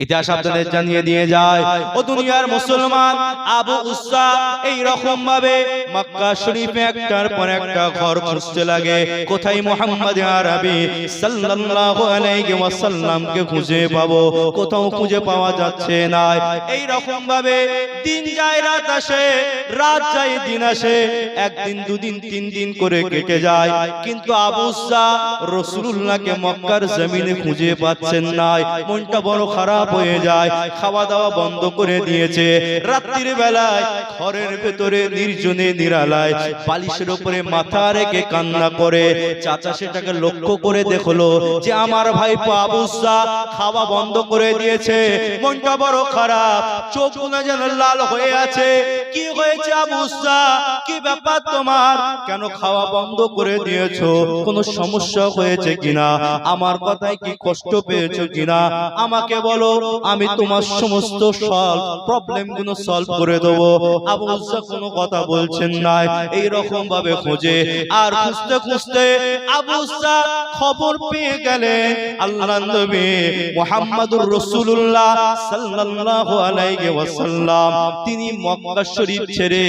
ইতিহাস আপনাদের জানিয়ে দিয়ে যায়, ও দুনিয়ার মুসলমান, আবু উসা এই রকম ভাবে মক্কা শরীফে একটার পর একটা ঘর খুঁজতে লাগে, কোথায় মুহাম্মদ আরবি সাল্লাল্লাহু আলাইহি ওয়াসাল্লামকে খুঁজে পাবো, কোথাও খুঁজে পাওয়া যাচ্ছে না। এই রকম ভাবে দিন যায় রাত আসে, রাত যায় দিন আসে, একদিন দুদিন তিন দিন করে কেটে যায়, কিন্তু আবু উসা রাসূলুল্লাহকে মক্কার জমিনে খুঁজে পাচ্ছেন না। মনটা বড় খারাপ হয়ে যায়, খাওয়া দাওয়া বন্ধ করে দিয়েছে। রাত্রির বেলায় ঘরের ভেতরে নির্জনে নিরালায় বালিশের উপরে মাথা রেখে কান্না করে। চাচা সেটাকে লক্ষ্য করে দেখলো যে আমার ভাই আবু উসা খাওয়া বন্ধ করে দিয়েছে, মনটা বড় খারাপ, চোখগুলো যেন লাল হয়ে আছে। কি হয়েছে আবু উসা, কি ব্যাপার তোমার, কেন খাওয়া বন্ধ করে দিয়েছো, কোনো সমস্যা হয়েছে কিনা, আমার কথায় কি কষ্ট পেয়েছো কিনা, আমাকে বলো, আমি তোমার সমস্ত প্রবলেম গুলো সলভ করে দেবো। আবু উসা কোনো কথা বলছেন না। এই রকম ভাবে খোঁজে, আর খুঁজতে খুঁজতে আবু উসা খবর পেয়ে গেলেন আল্লাহর নবী মুহাম্মদুর রাসূলুল্লাহ সাল্লাল্লাহু আলাইহি ওয়াসাল্লাম তিনি মক্কা শরীফ ছেড়ে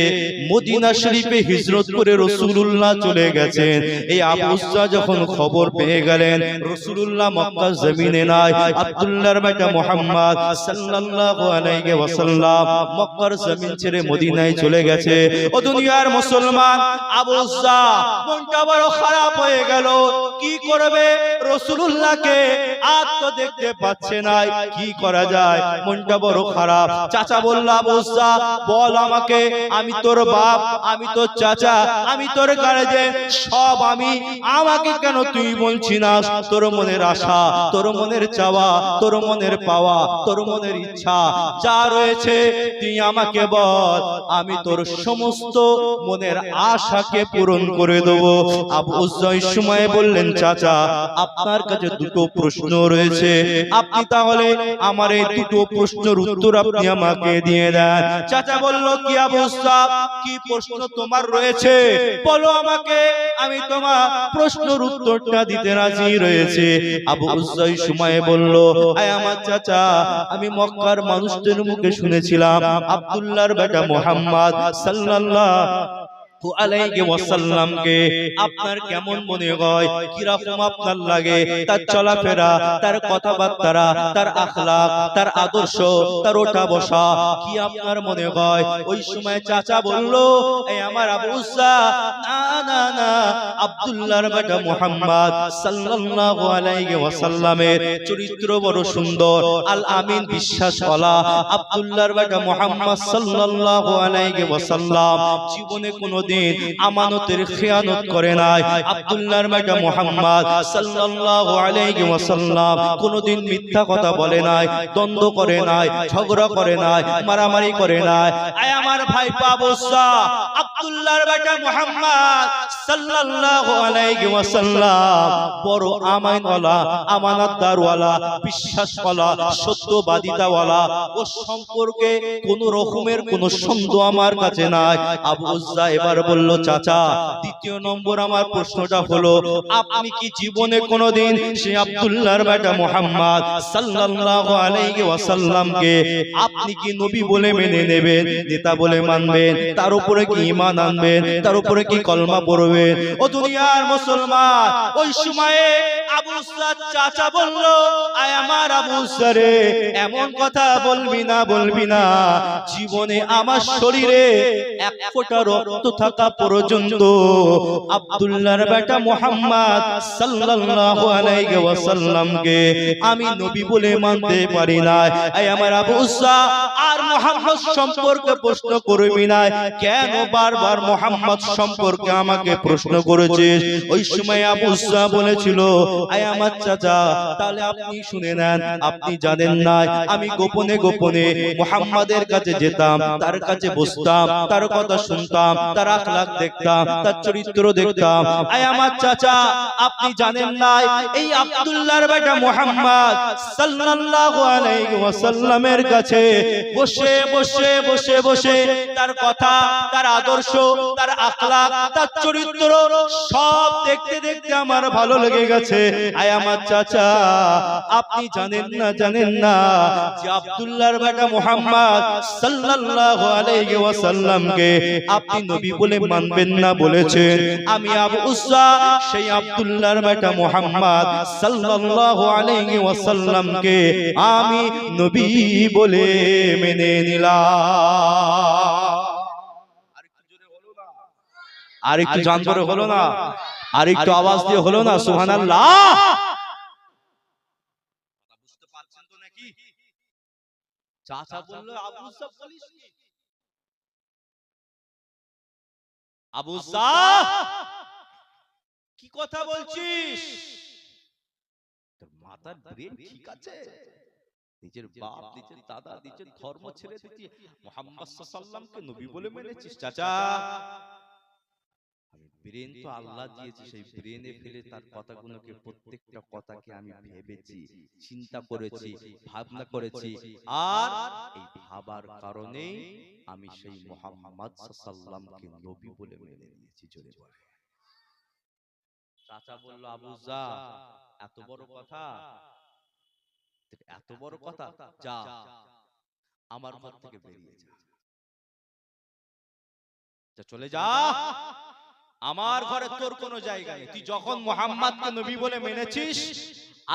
মদিনা শরীফে হিজরত করে রাসূলুল্লাহ চলে গেছেন। এই আবু উসা যখন খবর পেয়ে গেলেন রাসূলুল্লাহ মক্কার জমিনে নাই, আব্দুল্লাহর বেটা মুহাম্মদ সাল্লাল্লাহু আলাইহি ওয়াসাল্লাম মক্কার জমিন ছেড়ে মদিনায় চলে গেছে। ও দুনিয়ার মুসলমান, আবু উসা মনটা বড় খারাপ হয়ে গেল। কি করবে, রাসূলুল্লাহকে আর তো দেখতে পাচ্ছে না, কি করা যায়, মনটা বড় খারাপ। চাচা বলল, আবু উসা বল আমাকে, আমি তোর বাপ, আমি তোর চাচা, আমি তোর গার্জিয়ান, সব আমি, আমাকে কেন তুই বলছিস না তোর মনের আশা, তোর মনের চাওয়া, তোর মনের পাওয়া, তোর মনের ইচ্ছা যা রয়েছে তুই আমাকে বল, আমি তোর সমস্ত মনের আশাকে পূরণ করে দেব। আবু উসা ওই সময় বললেন, চাচা আপনার কাছে দুটো প্রশ্ন রয়েছে, আপনি তাহলে আমার এই দুটো প্রশ্নের উত্তর আপনি আমাকে দিয়ে দেন। চাচা বলল, কি আবু উসা, কি প্রশ্ন তোমার রয়েছে, বলো আমাকে, আমি তোমার প্রশ্নের উত্তরটা দিতে রাজি রয়েছে। আবু উসা ওই সময় বলল, আয় আমার চাচা, আমি মক্কার মানুষদের মুখে শুনেছিলাম আব্দুল্লাহর বেটা মুহাম্মদ সাল্লাল্লাহু আলাইহি ওয়াসাল্লামকে আপনার কেমন মনে হয়, কি রকম আপনার লাগে, তার চলাফেরা, তার কথাবার্তা, তার আখলাক, তার আদর্শ, তার ওঠা বসা, কি আপনার মনে হয়? ওই সময় চাচা বলল, এই আমার আবু উসা, না না না, আব্দুল্লাহর বেটা মুহাম্মদ সাল্লাল্লাহু আলাইহি ওয়াসাল্লামের চরিত্র বড় সুন্দর, আল আমিন বিশ্বাসওয়ালা। আব্দুল্লাহর বেটা মুহাম্মদ সাল্লাল্লাহু আলাইহি ওয়াসাল্লাম জীবনে কোনোদিন আমানতের খেয়ানত করে নাই। আব্দুল্লাহর বেটা মুহাম্মদ সাল্লাল্লাহু আলাইহি ওয়াসাল্লাম কোনোদিন মিথ্যা কথা বলে নাই, দ্বন্দ্ব করে নাই, ঝগড়া করে নাই, মারামারি করে নাই। আয় আমার ভাই আবু উসা, আব্দুল্লাহর বেটা মুহাম্মদ সাল্লাল্লাহু আলাইহি ওয়াসাল্লাম বড় আমানতওয়ালা, আমানতদারওয়ালা, বিশ্বাসওয়ালা, সত্যবাদিতাওয়ালা। ও সম্পর্কে কোন রকমের কোন সন্দেহ আমার কাছে নাই। আবু উসা এবার বলল, চাচা দ্বিতীয় নম্বর আমার প্রশ্নটা হলো, আপনি কি জীবনে কোনোদিন সেই আব্দুল্লাহর বেটা মুহাম্মদ সাল্লাল্লাহু আলাইহি ওয়াসাল্লামকে আপনি কি নবী বলে মেনে নেবেন, নেতা বলে মানবেন, তার উপরে কি ঈমান আনবেন, তার উপরে কি কলমা পড়বেন? ও দুনিয়ার মুসলমান, ওই সময়ে আবু উসা চাচা বলল, আয় আমার আবু উসা রে, এমন কথা বলবি না, বলবি না, জীবনে আমার শরীরে এক ফোঁটা রক্ত থাকা পর্যন্ত আব্দুল্লাহর বেটা মুহাম্মদ সাল্লাল্লাহু আলাইহি ওয়াসাল্লামকে আমি নবী বলে মানতে পারি না। এই আমার আবু উসা, আর মুহাম্মদ সম্পর্কে প্রশ্ন করবি না, কেন বারবার মুহাম্মদ সম্পর্কে আমাকে প্রশ্ন করেছিস? ওই সময় আবু উসা বলেছিল, আয় আমার চাচা, তাহলে আপনি শুনে নেন, আপনি জানেন না আমি গোপনে গোপনে মুহাম্মাদের কাছে যেতাম, তার কাছে বসতাম, তার কথা শুনতাম, তার আখলাক দেখতাম, তার চরিত্র দেখতাম। আয় আমার চাচা, আপনি জানেন না এই আব্দুল্লাহর বেটা মুহাম্মদ সাল্লাল্লাহু আলাইহি ওয়াসাল্লামের কাছে বসে বসে বসে বসে তার কথা, তার আদর্শ, তার আখলাক, তার চরিত্র চরিত্র সব দেখতে দেখতে আমার ভালো লেগে গেছে। আয় আমার চাচা, আপনি জানেন না যে আব্দুল্লাহর বেটা মুহাম্মদ সাল্লাল্লাহু আলাইহি ওয়াসাল্লামকে আপনি নবী বলে মানবেন না বলেছেন। আমি আবু উসা সেই আব্দুল্লাহর বেটা মুহাম্মদ সাল্লাল্লাহু আলাইহি ওয়াসাল্লামকে আমি নবী বলে মেনে নিলাম। আর একটু জান করে হলো না? আর একটু আওয়াজ দিয়ে হলো না? সুবহানাল্লাহ। বুঝতে পারছেন তো নাকি? চাচা বললো আবু উসা বলিস কি? আবু উসা কি কথা বলছিস? তোর মাথার ব্রেন ঠিক আছে? নিজের বাপ, নিজের দাদা, নিজের ধর্ম ছেড়ে দিতে মুহাম্মদ সাল্লাল্লাহু আলাইহি ওয়াসাল্লামকে নবী বলে মেনেছিস? চাচা, আমি ব্রেন তো আল্লাহ দিয়েছি, সেই ব্রেনে ফেলে তার কথাগুলোকে প্রত্যেকটা কথাকে আমি ভেবেছি, চিন্তা করেছি, ভাবনা করেছি, আর এই ভাবার কারণে আমি সেই মুহাম্মদ সাল্লাল্লাহু আলাইহি ওয়াসাল্লামকে নবী বলে মেনে নিয়েছি। জোরে বলে। চাচা বলল আবু যা, এত বড় কথা, এত বড় কথা, যা আমার ঘর থেকে বেরিয়ে যা, চলে যা, আমার ঘরে তোর কোনো জায়গা নেই। তুই যখন মুহাম্মদকে নবী বলে মেনেছিস,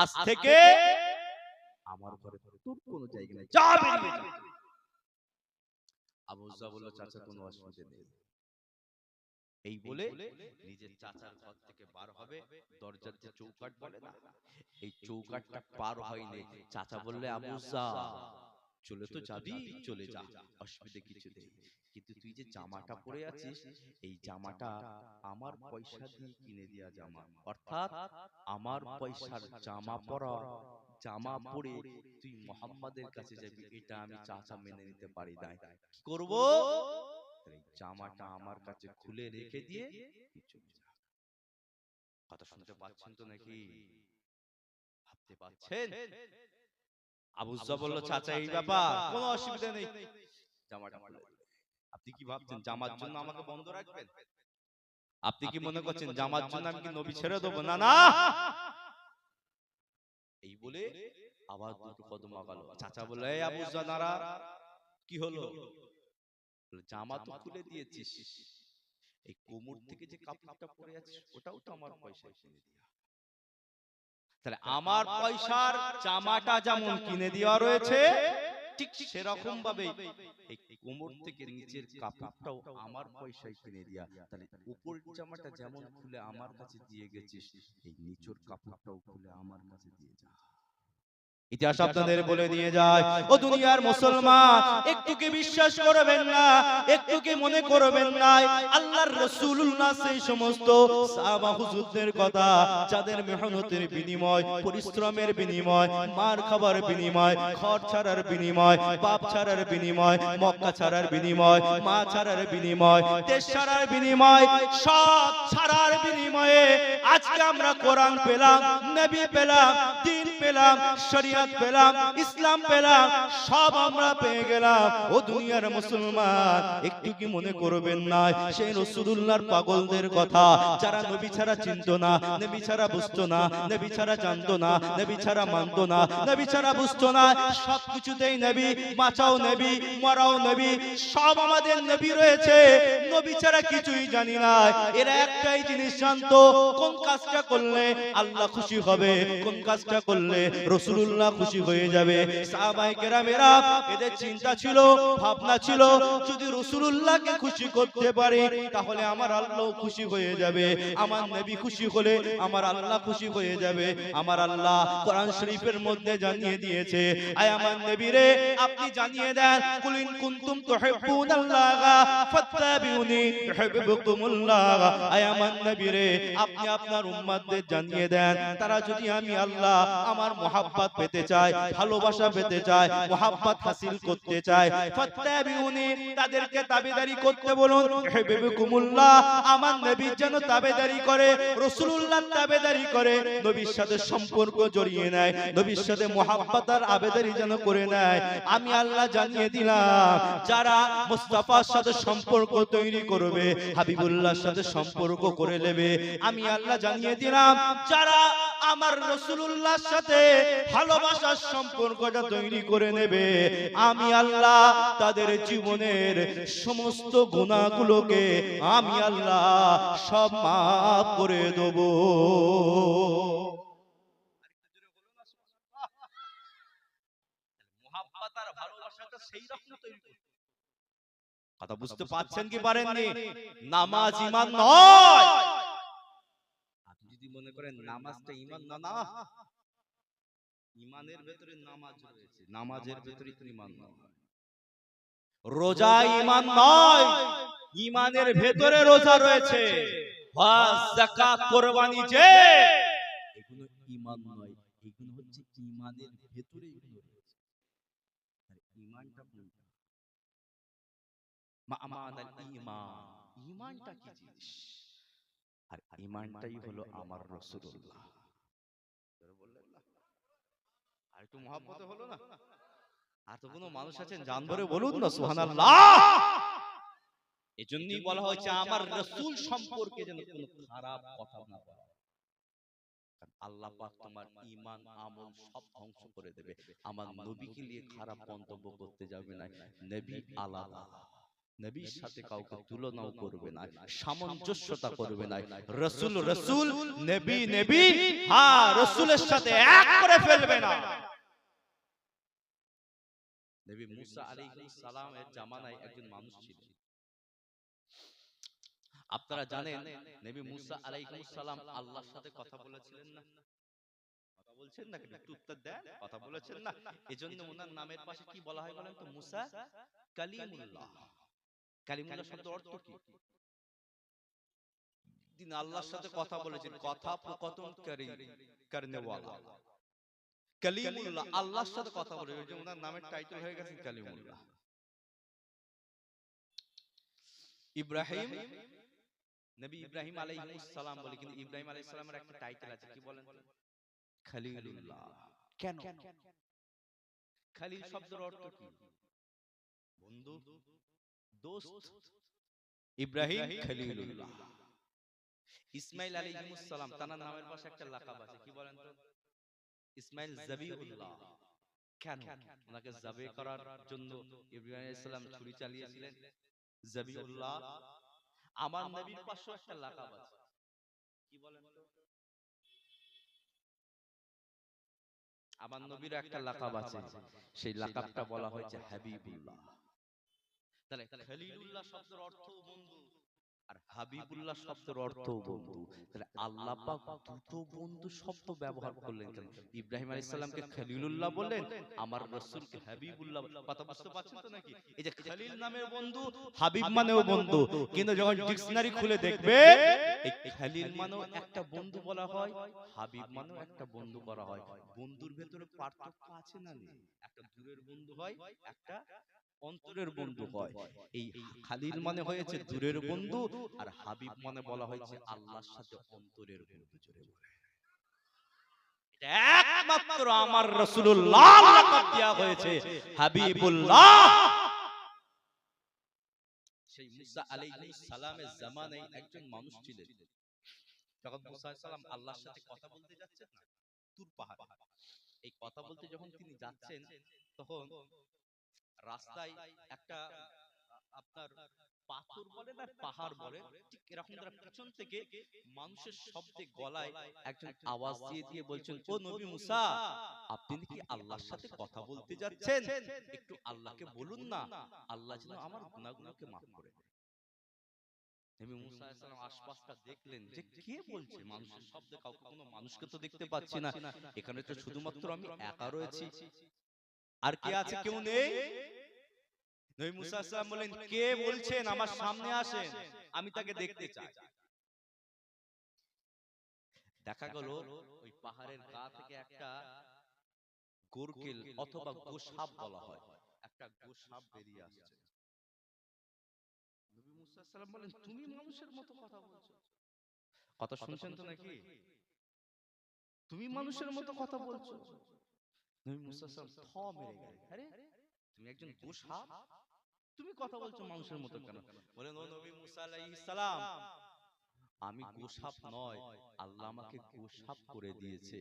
আজ থেকে আমার ঘরে তোর কোনো জায়গা নেই, যা বেরিয়ে যা। আবু যা বলল চাচা কোনো অসুবিধা নেই। এই বলে নিজের চাচার ঘর থেকে বার হবে, দরজার যে চৌকাঠ বলে না, এই চৌকাঠটা পার হয়নি। চাচা বললে আবু যা, চলে তো যাবি, চলে যা, অসুবিধা কিছু নেই, কিন্তু তুই যে জামাটা পরে আছিস, এই জামাটা আমার পয়সা দিয়ে কিনে দেয়া জামা, অর্থাৎ আমার পয়সার জামা পরা, জামা পরে তুই মুহাম্মাদের কাছে যাবি, এটা আমি চাচা মেনে নিতে পারি না। কি করব? এই জামাটা আমার কাছে খুলে রেখে দিয়ে চলে যা। কথা শুনতে পাচ্ছেন তো নাকি? ভাবতে পাচ্ছেন? আবু যা বলল চাচা এই ব্যাপার, কোনো অসুবিধা নেই, জামাটা খুলে। আপনি কি ভাবছেন জামার জন্য আমাকে বন্ধ রাখবেন? আপনি কি মনে করছেন জামার জন্য আমি কি নবী ছেড়ে দেবো? না না। এই বলে আবার দুটো কদম আগালো। চাচা বলল এই আবু যা দাঁড়া, কি হলো? জামা তো খুলে দিয়েছিস, এই কোমর থেকে যে কাপড়টা পরে আছিস ওটাও তো আমার পয়সায় কিনে দিয়া। তাহলে আমার পয়সার জামাটা যেমন কিনে দেওয়া রয়েছে, ঠিক সেরকম ভাবে এই কোমর থেকে নিচের কাপড়টাও আমার পয়সায় কিনে দেয়া। তাহলে উপরের জামাটা যেমন খুলে আমার কাছে দিয়ে গেছিস, এই নিচের কাপড়টাও খুলে আমার কাছে দিয়ে যা। ইতিহাস আপনাদের বলে দিয়ে যায়, ও দুনিয়ার মুসলমান, একটু কি বিশ্বাস করবেন না, একটু কি মনে করবেন না আল্লাহর রাসূলুল্লাহ সেই সমস্ত সাহাবা হুজুরদের কথা, যাদের মেহনতের বিনিময়, পরিশ্রমের বিনিময়, মার খাবার বিনিময়, ঘর ছাড়ার বিনিময়, বাপ ছাড়ার বিনিময়, মক্কা ছাড়ার বিনিময়, মা ছাড়ার বিনিময়, দেশ ছাড়ার বিনিময়, সব ছাড়ার বিনিময়ে আজকে আমরা কোরআন পেলাম, নবী পেলাম, দ্বীন পেলাম, শরীয়ত পেলাম, ইসলাম পেলাম, সব আমরা পেয়ে গেলাম। ও দুনিয়ার মুসলমান, একটু কি মনে করবেন না সেই রাসূলুল্লাহর পাগলদের কথা, যারা নবী ছাড়া চিনতো না, নবী ছাড়া বুঝতো না, নবী ছাড়া জানতো না, নবী ছাড়া মানতো না, নবী ছাড়া বুঝতো না, সবকিছুতেই নবী, বাঁচাও নবী, মরাও নবী, সব আমাদের নবী রয়েছে, নবী ছাড়া কিছুই জানি না। এরা একটাই জিনিস জানতো, কোন কাজটা করলে আল্লাহ খুশি হবে, কোন কাজটা করলে রাসূলুল্লাহ খুশি হয়ে যাবে। সাহাবায়ে কেরামেরা এদের চিন্তা ছিল, ভাবনা ছিল, যদি রাসূলুল্লাহকে খুশি করতে পারি তাহলে আমার আল্লাহ খুশি হয়ে যাবে, আমার নবী খুশি হলে আমার আল্লাহ খুশি হয়ে যাবে। আমার আল্লাহ কোরআন শরীফের মধ্যে জানিয়ে দিয়েছে, আয় আমার নবী রে, আপনি জানিয়ে দেন, কুল ইন কুনতুম তুহিব্বুনাল্লাহ ফাত্তাবিউনি ইউহিব্বুকুমুল্লাহ। আয় আমার নবী রে, আপনি আপনার উম্মতদের জানিয়ে দেন, তারা যদি আমি আল্লাহ আমার মহব্বত পেতে পেতে চায়, ভালোবাসা পেতে চায়, মুহাব্বত হাসিল করতে চায়, ফাত্তাবিউনি, তাদেরকে তাবেদারি করতে বলুন। ইহবিবকুমুল্লাহ, আমার নবী যেন তাবেদারি করে, রাসূলুল্লাহ তাবেদারি করে, নবীর সাথে সম্পর্ক জড়িয়ে নেয়, নবীর সাথে মুহাব্বত আর আবেদারি যেন করে নেয়। আমি আল্লাহ জানিয়ে দিলাম, যারা মুস্তাফার সাথে সম্পর্ক তৈরি করবে, হাবিবুল্লাহর সাথে সম্পর্ক করে নেবে, আমি আল্লাহ জানিয়ে দিলাম, যারা আমার রাসূলুল্লাহর সাথে ভালোবাসার সম্পর্কটা তৈরি করে নেবে, আমি আল্লাহ তাদের জীবনের সমস্ত গুনাহগুলোকে আমি আল্লাহ সব মাফ করে দেব। মুহাব্বত আর ভালোবাসাটা সেই রকম তৈরি করতে। কথা বুঝতে পারছেন কি পারেননি? নামাজ ঈমান নয়। আপনি যদি মনে করেন নামাজটা ঈমান না, না, ঈমানের ভেতরে নামাজ রয়েছে, নামাজের ভেতরে ঈমান নয়। রোজা ঈমান নয়, ঈমানের ভেতরে রোজা রয়েছে। হজ, যাকাত, কুরবানি, যে এগুলো ঈমান নয়, এগুলো হচ্ছে ঈমানের ভেতরে এগুলো রয়েছে। আর ঈমানটা কোনটা? মা'মানাল ঈমান, ঈমানটা কি জিনিস? আর ঈমানটাই হলো আমার রাসূলুল্লাহ। বললেন না, আর একটু মুহাব্বতে হলো না? আর তো কোনো মানুষ আছেন জান ধরে বলুন না সুবহানাল্লাহ। এজন্যই বলা হয়েছে আমার রাসূল সম্পর্কে যেন কোনো খারাপ কথা না বলা। কারণ আল্লাহ পাক তোমার ঈমান আমল সব ধ্বংস করে দেবে। আমার নবীকে নিয়ে খারাপ মন্তব্য করতে যাবে না। নবী আলাদা, নবীর সাথে কাউকে তুলনাও করবে না, সামঞ্জস্যতা করবে না। রাসূল রাসূল, নবী নবী, হ্যাঁ রাসূলের সাথে এক করে ফেলবে না। নবী মুসা আলাইহিস সালামের জামানায় একজন মানুষ ছিলেন। আপনারা জানেন নবী মুসা আলাইহিস সালাম আল্লাহর সাথে কথা বলেছিলেন না? কথা বলছেন না? একটু উত্তর দেন। কথা বলেছেন না? এজন্য ওনার নামের পাশে কি বলা হয় বলেন তো? মুসা কালিমুল্লাহ। কালিমুল্লাহ শব্দের অর্থ কি? তিনি আল্লাহর সাথে কথা বলেছেন, কথা প্রকথন করনে ওয়ালা। কালিমুল্লাহ, আল্লাহর সাথে কথা বলে, ওই যে ওনার নামের টাইটেল হয়ে গেছে কালিমুল্লাহ। ইব্রাহিম, নবী ইব্রাহিম আলাইহিস সালাম বলে, কিন্তু ইব্রাহিম আলাইহিস সালামের একটা টাইটেল আছে, কি বলেন তো? খলিলুল্লাহ। কেন? খলিল শব্দের অর্থ কি? বন্ধু, দোস্ত। ইব্রাহিম খলিলুল্লাহ। ইসমাইল আলাইহিস সালাম, তার নামের পাশে একটা লাকাব আছে, কি বলেন তো? ইসমাইল যাবিউল্লাহ। কেন? ওনাকে যাবে করার জন্য ইব্রাহিম আলাইহিস সালাম ছুরি চালিয়েছিলেন। যাবিউল্লাহ। আমার নবীর পাশেও একটা লাকাব আছে, কি বলেন তো? আমার নবীর একটা লাকাব আছে, সেই লাকাবটা বলা হয়েছে হাবিবুল্লাহ। তাহলে খলিলুল্লাহ শব্দের অর্থও বন্ধু, আর হাবিবুল্লাহ শব্দের অর্থও বন্ধু। তাহলে আল্লাহ পাক দুটো বন্ধু শব্দ ব্যবহার করলেন কেন? ইব্রাহিম আলাইহিস সালামকে খলিলুল্লাহ বললেন, আমার রাসূলকে হাবিবুল্লাহ। কথা বুঝতে পারছেন তো নাকি? এই যে খলিল নামের বন্ধু, হাবিব মানেও বন্ধু, কিন্তু যখন ডিকশনারি খুলে দেখবে, এই খলিল মানেও একটা বন্ধু বলা হয়, হাবিব মানেও একটা বন্ধু করা হয়। বন্ধুর ভেতরে পার্থক্য আছে না নেই? একটা দূরের বন্ধু হয়, একটা অন্তরের বন্ধু হয়। এই খালিল মানে হয়েছে দূরের বন্ধু, আর হাবিব মানে বলা হয়েছে আল্লাহর সাথে অন্তরের বন্ধু। জোরে বলে, একমাত্র আমার রাসূলুল্লাহ লাকাব দেয়া হয়েছে হাবিবুল্লাহ। সেই মুসা আলাইহিস সালামের জামানায় একজন মানুষ ছিলেন, যখন মুসা আলাইহিস সালাম আল্লাহর সাথে কথা বলতে যাচ্ছেন না তুর পাহাড়ে, এই কথা বলতে যখন তিনি যাচ্ছেন, তখন রাস্তায় একটা আপনার পাথর বলে না পাহাড় বলে, ঠিক এরকম পিছন থেকে মানুষের শব্দে গলায় একজন আওয়াজ দিয়ে দিয়ে বলছেন, ও নবী মুসা, আপনি কি আল্লাহর সাথে কথা বলতে যাচ্ছেন? একটু আল্লাহকে বলুন না, আল্লাহ যেন আমার গুনাহগুলোকে মাফ করে দেন। নবী মুসা আলাইহিস সালাম আশপাশটা দেখলেন যে কে বলছে, মানুষের শব্দে, কাউকে, কোনো মানুষকে তো দেখতে পাচ্ছি না, এখানে তো শুধুমাত্র আমি একা রয়েছি, আর কে আছে? কেউ নেই। নবী মুসা আলাইহিস সালাম বলেন, কে বলছেন? আমার সামনে আসেন, আমি তাকে দেখতে চাই। দেখা গেল ওই পাহাড়ের গা থেকে একটা গোরকেল অথবা গোসাপ বলা হয়, একটা গোসাপ বেরিয়ে আসছে। নবী মুসা সালাম বলেন, তুমি মানুষের মতো কথা বলছো? কথা শুনছেন তো নাকি? তুমি মানুষের মতো কথা বলছো? নবী মুসা সালাম থ মেরে গেলেন, আরে তুমি একজন গোসাপ, তুমি কথা বলছো মানুষের মতো কেন? বলেন, ও নবী মুসা আলাইহিস সালাম, আমি গোসাপ নয়, আল্লাহ আমাকে গোসাপ করে দিয়েছে।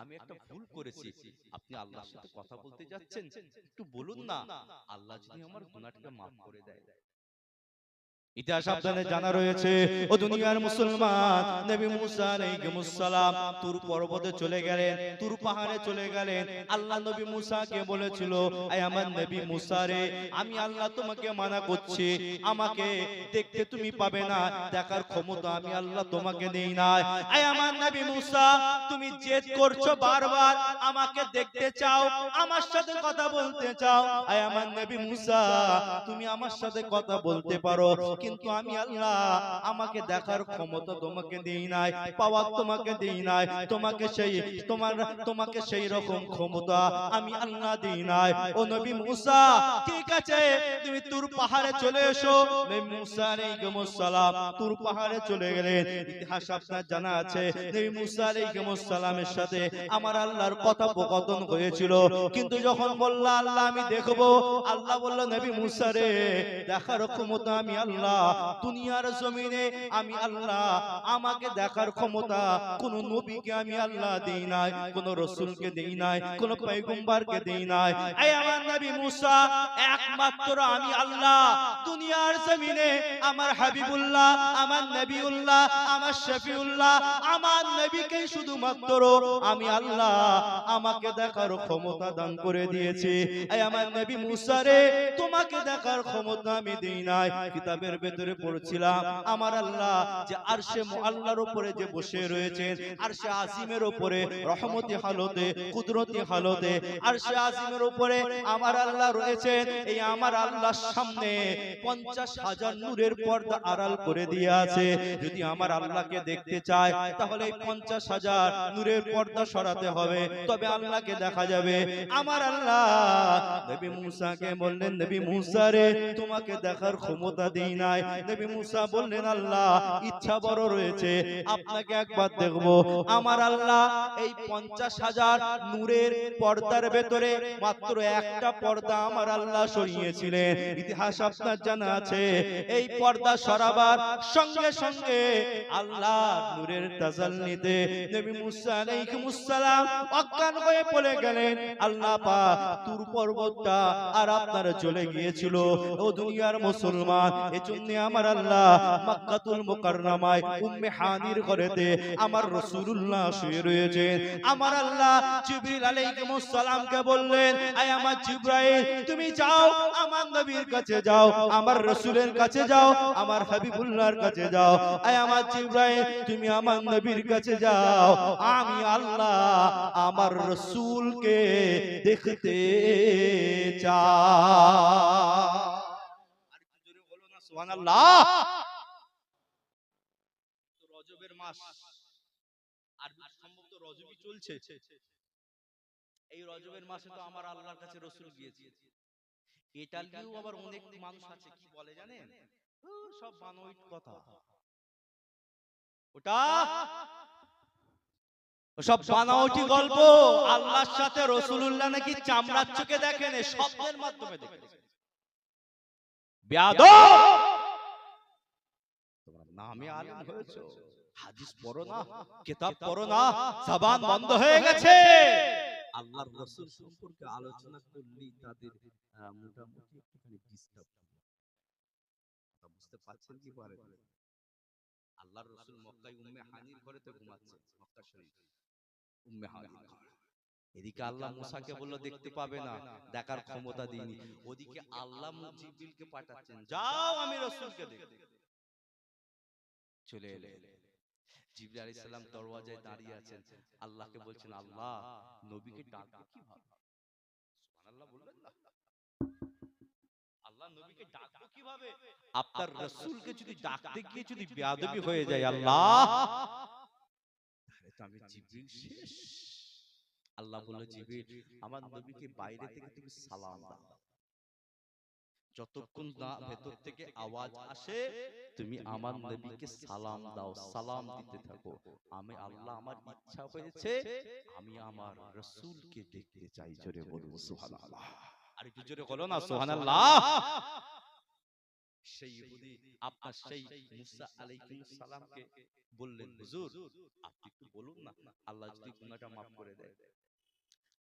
আমি একটা ভুল করেছি। আপনি আল্লাহর সাথে কথা বলতে যাচ্ছেন, একটু বলুন না, আল্লাহ যদি আমার গুনাহটাকে মাফ করে দেয়। ইতিহাস আপনাদের জানা রয়েছে, ও দুনিয়ার মুসলমান, নবী মুসা আলাইহিস সালাম তুর পর্বতে চলে গেলেন, তুর পাহাড়ে চলে গেলেন। আল্লাহ নবী মুসাকে বলেছিল, আয় আমার নবী মুসা রে, আমি আল্লাহ তোমাকে মানা করছি, আমাকে দেখতে তুমি পাবে না, দেখার ক্ষমতা আমি আল্লাহ তোমাকে দেই না। আয় আমার নবী মুসা, তুমি জেদ করছো বারবার, আমাকে দেখতে চাও, আমার সাথে কথা বলতে চাও। আয় আমার নবী মুসা, তুমি আমার সাথে কথা বলতে পারো, কিন্তু আমি আল্লাহ আমাকে দেখার ক্ষমতা তোমাকে দেই নাই, পাওয়ার তোমাকে দেই নাই, তোমাকে সেই রকম ক্ষমতা আমি আল্লাহ দেই নাই। ও নবী মুসা, ঠিক আছে, তুমি তুর পাহাড়ে চলে এসো। নবী মুসা আলাইহিস সালাম তুর পাহাড়ে চলে গেলেন। ইতিহাস আপনার জানা আছে, নবী মুসা আলাইহিস সালামের সাথে আমার আল্লাহর কথোপকথন হয়েছিল, কিন্তু যখন বলল আল্লাহ আমি দেখবো, আল্লাহ বলল, নবী মুসা রে, দেখার ক্ষমতা আমি আল্লাহ দুনিয়ার জমিনে আমি আল্লাহ, আমাকে দেখার ক্ষমতা কোন নবীকে আমি আল্লাহ দেই নাই, কোন রাসূলকে দেই নাই, কোন পয়গম্বরকে দেই নাই। এই আমার নবী মুসা, একমাত্র আমি আল্লাহ দুনিয়ার জমিনে আমার হাবিবুল্লাহ, আমার নবিউল্লাহ, আমার শফিউল্লাহ, আমার নবীকে শুধুমাত্র আমি আল্লাহ আমাকে দেখার ক্ষমতা দান করে দিয়েছি। এই আমার নবী মুসা রে, তোমাকে দেখার ক্ষমতা আমি দেই নাই। কিতাবের ভেতরে পড়ছিলাম, আমার আল্লাহ যে আরশে মুআল্লার উপরে যে বসে রয়েছেন, আরশে আজিমের উপরে রহমতি হালতে, কুদরতি হালতে আরশে আজিমের উপরে আমার আল্লাহ রয়েছেন। এই আমার আল্লাহর সামনে 50,000 নূরের পর্দা আড়াল করে দিয়ে আছে। যদি আমার আল্লাহকে দেখতে চায়, তাহলে এই 50,000 নূরের পর্দা সরাতে হবে, তবে আল্লাহকে দেখা যাবে। আমার আল্লাহ নবী মুসাকে বললেন, নবী মুসা রে, তোমাকে দেখার ক্ষমতা দেই নাই। নবী মুসা বললেন, আল্লাহ ইচ্ছা বড় রয়েছে, আপনাকে একবার দেখব। আমার আল্লাহ এই 50,000 নূরের পর্দার ভেতরে মাত্র একটা পর্দা আমার আল্লাহ সরিয়েছিলেন। ইতিহাস আপনার জানা আছে, এই পর্দা সরাবার সঙ্গে সঙ্গে আল্লাহ নূরের তাজাল্লিতে নবী মুসা আলাইহিস সালাম অজ্ঞান হয়ে পড়ে গেলেন। আল্লাহ পাক তুর পর্বতটা আর আপনারা চলে গিয়েছিল। ও দুনিয়ার মুসলমান, এজন্য আমার আল্লাহ মক্কাতুল মুকাররমায় উম্মে হানির ঘরেতে আমার রাসূলুল্লাহ শুয়ে রয়েছেন। আমার আল্লাহ জিবরিল আলাইহিস সালামকে বললেন, আয় আমার জিবরাইল, তুমি যাও আমার নবীর কাছে যাও, আমার রাসূলের কাছে যাও, আমার হাবিবুল্লাহর কাছে যাও। আয় আমার জিবরাইল, তুমি আমার নবীর কাছে যাও, আমি আল্লাহ আমার রাসূলকে দেখতে চাই। সুবহানাল্লাহ। রজবের মাস, আরবি সম্ভবত রজবই চলছে। এই রজবের মাসে তো আমার আল্লাহর কাছে রাসূল গিয়েছে। এটা নিয়েও আবার অনেক মানুষ আছে, কি বলে জানেন, সব বানোয়াট কথা, ওটা সব বানাওটি গল্প। আল্লাহর সাথে রাসূলুল্লাহ নাকি চামড়ার চোখে দেখেন, শব্দের মাধ্যমে দেখেছে। বেয়াদব, তোমরা নামে আলেম হয়েছো, হাদিস পড়ো না, কিতাব পড়ো না, জবান বন্ধ হয়ে গেছে। আল্লাহর রাসূল সম্পর্কে আলোচনা করলেই তাদের মোটামুটি একটুখানি ডিস্টার্ব। বুঝতে পারছেন কি পারেন? আল্লাহর রাসূল মক্কায় উম্মে হানির ঘরেতে ঘুমাচ্ছে, মক্কা শরীফ উম্মে হানির ঘর। এদিকে আল্লাহ মুসাকে বলল দেখতে পাবে না, দেখার ক্ষমতা দিইনি। ওদিকে আল্লাহ জিবরিলকে পাঠাচ্ছেন, যাও আমি রাসূলকে দেখতে। চলে এলেন। জিবরিল আলাইহিস সালাম দরওয়াজায় দাঁড়িয়ে আছেন, আল্লাহকে বলছেন, আল্লাহ নবীকে ডাকবো কিভাবে? সুবহানাল্লাহ বলবেন না? আল্লাহ নবীকে ডাকবো কিভাবে? আপনার রাসূলকে যদি ডাকতে গিয়ে যদি বেয়াদবি হয়ে যায়, আল্লাহ তাহলে তো আমি জিবরিল শেষ। আল্লাহ বলল, জিবরিল আমার নবীকে বাইরে থেকে তুমি সালাম দাও, যতক্ষণ না ভেতর থেকে আওয়াজ আসে তুমি আমার নবীকে সালাম দাও, সালাম দিতে থাকো। আমি আল্লাহ, আমার ইচ্ছা হয়েছে আমি আমার রাসূলকে দেখতে চাই। জোরে বলুন সুবহানাল্লাহ। আর একটু জোরে বলো না সুবহানাল্লাহ। সেই ইহুদি আপনার সেই মুসা আলাইহিস সালামকে বললেন, হুজুর আপনি একটু বলুন না, আল্লাহ যদি গুনাহটা maaf করে দেয়।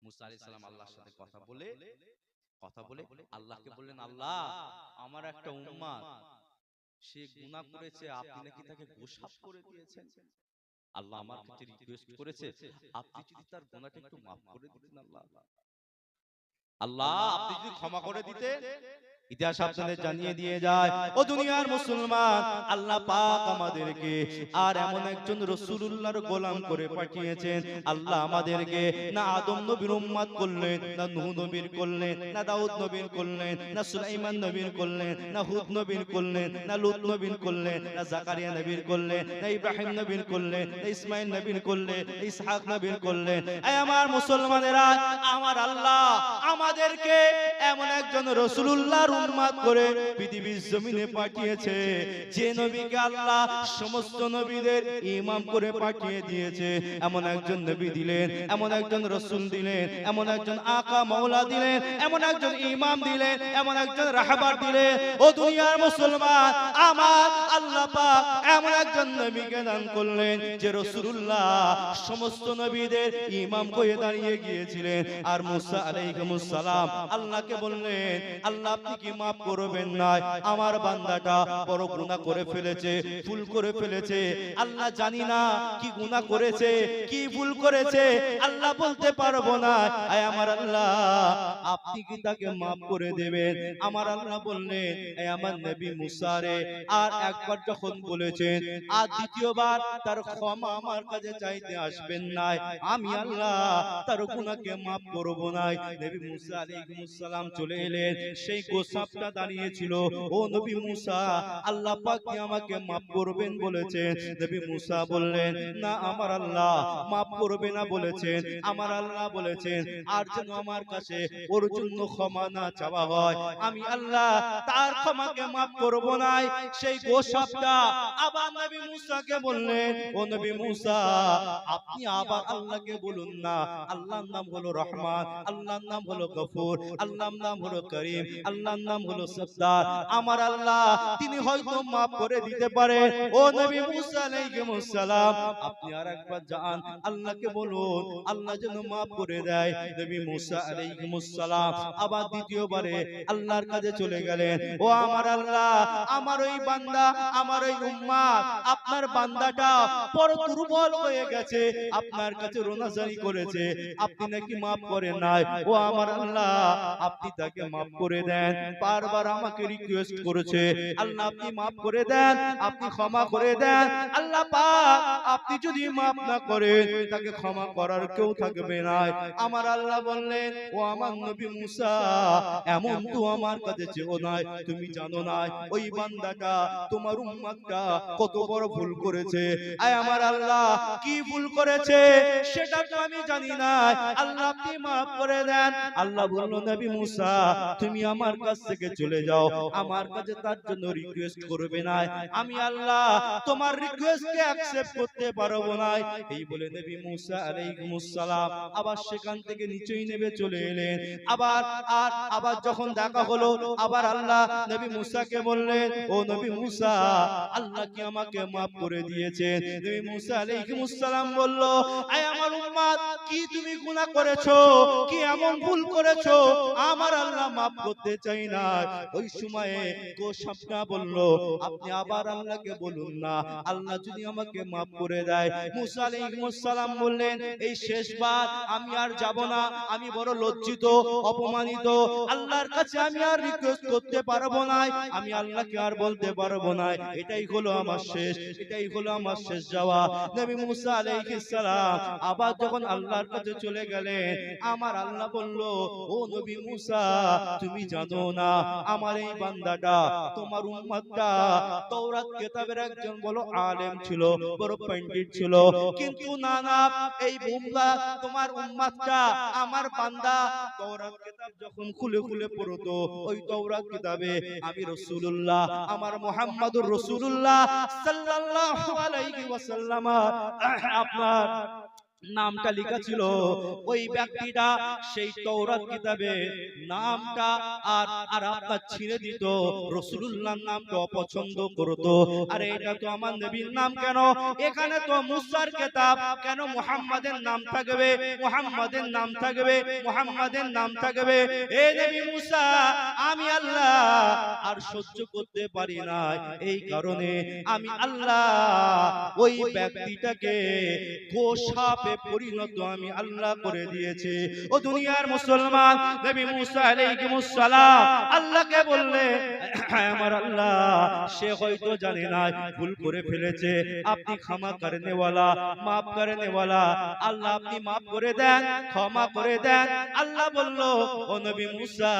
মুসা আলাইহিস সালাম আল্লাহর সাথে কথা বলে আল্লাহকে বললেন, আল্লাহ আমার একটা উম্মত সে গুনাহ করেছে, আপনি নাকি তাকে গোশাপ করে দিয়েছেন। আল্লাহ আমার কাছে রিকোয়েস্ট করেছে আপনি যদি তার গুনাহটা একটু maaf করে দিতেন। আল্লাহ আপনি যদি ক্ষমা করে দিতেন। ইতিহাস আপনাদের জানিয়ে দিয়ে যায়, ও দুনিয়ার মুসলমান, আল্লাহ পাক আমাদেরকে আর এমন একজন রাসূলুল্লাহর গোলাম করে পাঠিয়েছেন। আল্লাহ আমাদেরকে না আদম নবীর উম্মত করলেন, না নূহ নবীর করলেন, না দাউদ নবীর করলেন, না সুলাইমান নবীর করলেন, না হুদ নবীর করলেন, না লূত নবীর করলেন, না জাকারিয়া নবীর করলেন, না ইব্রাহিম নবীর করলেন, না ইসমাঈল নবীর করলেন, না ইসহাক নবীর করলেন। এই আমার মুসলমানেরা, আমার আল্লাহ আমাদেরকে এমন একজন রাসূলুল্লাহর উম্মত করে পৃথিবীর জমিনে পাঠিয়েছে, যে নবীকে আল্লাহ সমস্ত নবীদের ইমাম করে পাঠিয়ে দিয়েছে। এমন একজন নবী দিলেন, এমন একজন রাসূল দিলেন, এমন একজন আকা মাওলা দিলেন, এমন একজন ইমাম দিলেন, এমন একজন রাহবার দিলেন। ও দুনিয়ার মুসলমান, আমার আল্লাহ পাক এমন একজন নবীকে দান করলেন যে রাসূলুল্লাহ সমস্ত নবীদের ইমাম হয়ে দাঁড়িয়ে গিয়েছিলেন। আর মুসা আলাইহিস সালাম আল্লাহকে বললেন, আল্লাহ আপনি কি maaf করবেন না, আমার বান্দাটা বড় গুনাহ করে ফেলেছে, ভুল করে ফেলেছে। আল্লাহ জানি না কি গুনাহ করেছে, কি ভুল করেছে, আল্লাহ বলতে পারবো না। আয় আমার আল্লাহ আপনি কি তাকে maaf করে দেবেন? আমার আল্লাহ বললেন, এই আমার নবী মুসা রে আর একবার যখন বলেছেন আর দ্বিতীয়বার তার ক্ষমা আমার কাছে চাইতে আসবেন না, আমি আল্লাহ তার গুনাহকে maaf করব না। নবী মুসা আলাইহিস সালাম চলে এলেন, সেই গোশাপটা দাঁড়িয়ে ছিল। ও নবী মুসা, আল্লাহ পাক কি আমাকে maaf করবেন বলেছেন? নবী মুসা বললেন, না আমার আল্লাহ maaf করবে না বলেছেন। আমার আল্লাহ বলেছেন আর যেন আমার কাছে ওর জন্য ক্ষমা না চাওয়া হয়, আমি আল্লাহ তার ক্ষমাকে maaf করব না। সেই গোশাপটা আবার নবী মুসাকে বললেন, ও নবী মুসা আপনি আবার আল্লাহকে বলুন না, আল্লাহর নাম হলো রহমান, আল্লাহর নাম হলো গফুর, আল্লাহর নাম হলো করিম, আল্লাহর নাম হলো সত্তার। আমার আল্লাহ তিনি হয়তো maaf করে দিতে পারে। ও নবী মুসা আলাইহিস সালাম আপনি আরেকবার যান, আল্লাহকে বলুন আল্লাহ যেন maaf করে দেয়। নবী মুসা আলাইহিস সালাম আবার দ্বিতীয়বারে আল্লাহর কাছে চলে গেলেন। ও আমার আল্লাহ, আমার ওই বান্দা, আমার ওই উম্মত, আপনার বান্দাটা বড় দুর্বল হয়ে গেছে, আপনার কাছে রোনাজারি করেছে, আপনি নাকি maaf করেন নাই। ও আমার আল্লাহ আপনি তাকে maaf করে দেন। বারবার আমাকে রিকোয়েস্ট করেছে, আল্লাহ আপনি maaf করে দেন, আপনি ক্ষমা করে দেন। আল্লাহ পাক আপনি যদি maaf না করেন তাকে ক্ষমা করার কেউ থাকবে না। আমার আল্লাহ বললেন, ও আমার নবী মুসা এমন তো আমার কাছে চেও না, তুমি জানো না ওই বান্দাটা তোমার উম্মতটা কত বড় ভুল করেছে। আয় আমার আল্লাহ কি ভুল করেছে সেটা তো আমি জানি না, আল্লাহ আপনি maaf করে দেন। আল্লাহ বলল, নবী মুসা তুমি আমার কাছ থেকে চলে যাও, আমার কাছে তার জন্য রিকোয়েস্ট করবে না, আমি আল্লাহ তোমার রিকোয়েস্টকে অ্যাকসেপ্ট করতে পারবো না। এই বলে নবী মুসা আলাইহিস সালাম আবার সেখান থেকে নিচেই নেমে চলে এলেন। আবার যখন দেখা হলো, আবার আল্লাহ নবী মুসাকে বললেন, ও নবী মুসা আল্লাহ কি আমাকে maaf করে দিয়েছেন? নবী মুসা আলাইহিস সালাম বলল, আয় আমার উম্মত কি তুমি গুনাহ করেছো, কি এমন ভুল করেছো আমার আল্লাহ maaf করতে চাই না। ওই সময়ে গোশাপটা বলল, আপনি আবার আল্লাহকে বলুন না, আল্লাহ যদি আমাকে maaf করে দেয়। মুসা আলাইহিস সালাম বললেন, এই শেষবার আমি আর যাব না, আমি বড় লজ্জিত অপমানিত, আল্লাহর কাছে আমি আর রিকোয়েস্ট করতে পারবো না, আমি আল্লাহকে আর বলতে পারবো না, এটাই হলো আমার শেষ, এটাই হলো আমার শেষ যাওয়া। নবী মুসা আলাইহিস সালাম আবার যখন আল্লাহর কাছে চলে গেলেন, আমার আল্লাহ বলল, ও নবী মুসা তুমি জানো না আমার এই বান্দাটা তোমার উম্মতটা তাওরাত কিতাবের একজন বড় আলেম ছিল, বড় পণ্ডিত ছিল, কিন্তু না না এই বান্দা তোমার উম্মতটা আমার বান্দা তাওরাত কিতাব যখন খুলে খুলে পড়তো ওই তাওরাত কিতাবে আমি রাসূলুল্লাহ আমার মুহাম্মদুর রাসূলুল্লাহ সাল্লাল্লাহু আলাইহি ওয়াসাল্লাম আপনার নামটা লেখা ছিল। ওই ব্যক্তিটা সেই তাওরাত কিতাবে নামটা আর আপনার ছিঁড়ে দিত, রাসূলুল্লাহর নামটা অপছন্দ করত। আরে এটা তো আমার নবীর নাম, কেন এখানে তো মুসার কিতাব, কেন মুহাম্মাদের নাম থাকবে, মুহাম্মাদের নাম থাকবে, মুহাম্মাদের নাম থাকবে। এ নবী মুসা আমি আল্লাহ আর সহ্য করতে পারি না, এই কারণে আমি আল্লাহ ওই ব্যক্তিটাকে গোশাপে পরিণত আমি আল্লাহ করে দিয়েছি। ও দুনিয়ার মুসলমান, নবী মুসা আলাইহিস সালাম আল্লাহকে বললে আমার আল্লাহ সে হয়তো জানে না ভুল করে ফেলেছে, আপনি ক্ষমা করনে ওয়ালা maaf করনে ওয়ালা, আল্লাহ আপনি maaf করে দেন, ক্ষমা করে দেন। আল্লাহ বলল ও নবী মুসা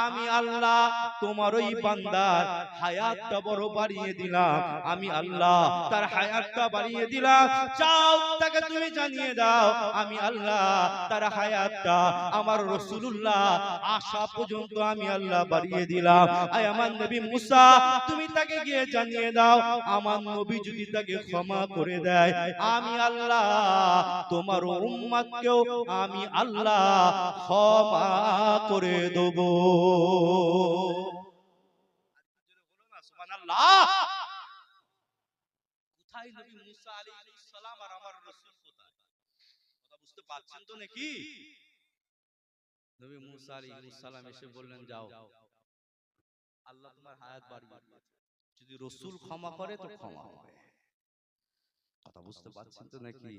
আমি আল্লাহ তোমার ওই বান্দার হায়াতটা বড় বাড়িয়ে দিলাম, আমি আল্লাহ তার হায়াতটা বাড়িয়ে দিলাম, চাও তাকে তুমি জানিয়ে দাও আমি আল্লাহ তার হায়াতটা আমার রাসূলুল্লাহ আসা পর্যন্ত আমি আল্লাহ বাড়িয়ে দিলাম। আয় আমার নবী মুসা তুমি তাকে গিয়ে জানিয়ে দাও আমার নবী যদি তাকে ক্ষমা করে দেয় আমি আল্লাহ তোমার উম্মতকেও আমি আল্লাহ ক্ষমা করে দেব। সুবহানাল্লাহ। কোথায় নবী মুসা আলাইহিস সালাম আর আমার রাসূল কোথায়? কথা বুঝতে পারছেন তো নাকি? নবী মুসা আলাইহিস সালাম এসে বললেন যাও আল্লাহ তোমার হায়াত বাড়িয়ে দিয়েছে, যদি রাসূল ক্ষমা করে তো ক্ষমা হবে। কথা বুঝতে পারছেন তো নাকি?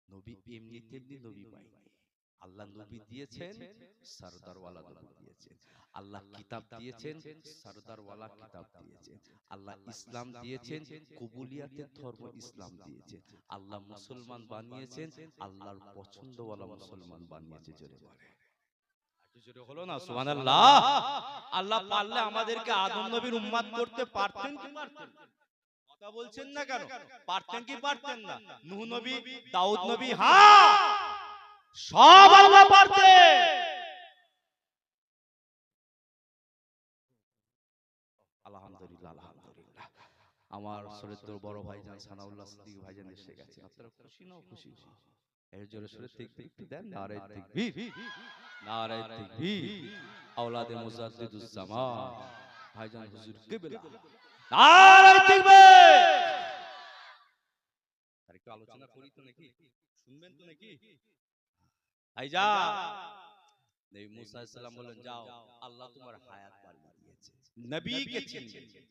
নবী এমনি তেমনি নবী পাইনি, আল্লাহ নবী দিয়েছেন সরদার ওয়ালা নবী দিয়েছেন, আল্লাহ কিতাব দিয়েছেন সরদার ওয়ালা কিতাব দিয়েছেন, আল্লাহ ইসলাম দিয়েছেন কবুলিয়াতের ধর্ম ইসলাম দিয়েছেন, আল্লাহ মুসলমান বানিয়েছেন আল্লাহর পছন্দ ওয়ালা মুসলমান বানিয়েছে। জোরে বলে জোরে হলো না সুবহানাল্লাহ। আল্লাহ পারলে আমাদেরকে আদম নবীর উম্মত করতে পারতেন কি পারতেন? কথা বলছেন না কেন? পারতেন কি পারতেন না? নূহ নবী, দাউদ নবী, হ্যাঁ সব আল্লাহ পারতেন। আলহামদুলিল্লাহ আলহামদুলিল্লাহ। আমার শ্রদ্ধেয় বড় ভাইজান সানাউল্লাহ সিদ্দিকী ভাইজান এসে গেছে, আপনারা খুশি না খুশি? এর জোরে সরে তাকবীর একটু দেন, নারে তাকবীর, নারে তাকবীর। আওলাদে মুজাদ্দিদুজ জামান ভাইজান হুজুর কিবলা, নারে তাকবীর। আর একটু আলোচনা করি তো নাকি? শুনবেন তো নাকি? ভাইজান নবী মুসা আলাইহিস সালাম বললেন যাও আল্লাহ তোমার হায়াত বাড়িয়ে দিয়েছে, নবীকে চিনবে,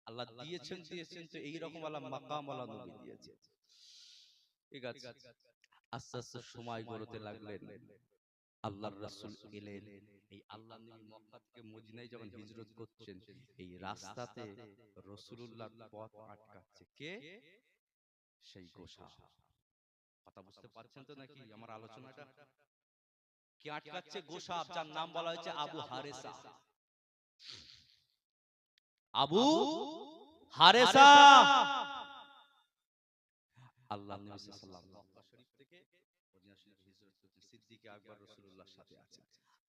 আল্লাহ দিয়েছেন দিয়েছেন তো এই রকম আল্লাহ মাকাম ওয়ালা নবী দিয়েছে। ঠিক আছে, আস্তে আস্তে সময় গড়তে লাগলেন, আল্লাহর রাসূল এলেন। এই আল্লাহ নবী মক্কা থেকে মদিনায় যখন হিজরত করছেন এই রাস্তাতে রাসূলুল্লাহর পথ আটকাচ্ছে কে? সেই গোশা। কথা বুঝতে পারছেন তো নাকি আমার আলোচনাটা? কে আটকাচ্ছে? গোশাব, যার নাম বলা হয়েছে আবু হারেসা। আবু হারেসা আল্লাহ নবী সাল্লাল্লাহু আলাইহি ওয়াসাল্লাম মক্কা শরীফ থেকে মদিনা শরীফ হিজরত করছেন, সিদ্দিক আকবর রাসূলুল্লাহর সাথে আছেন,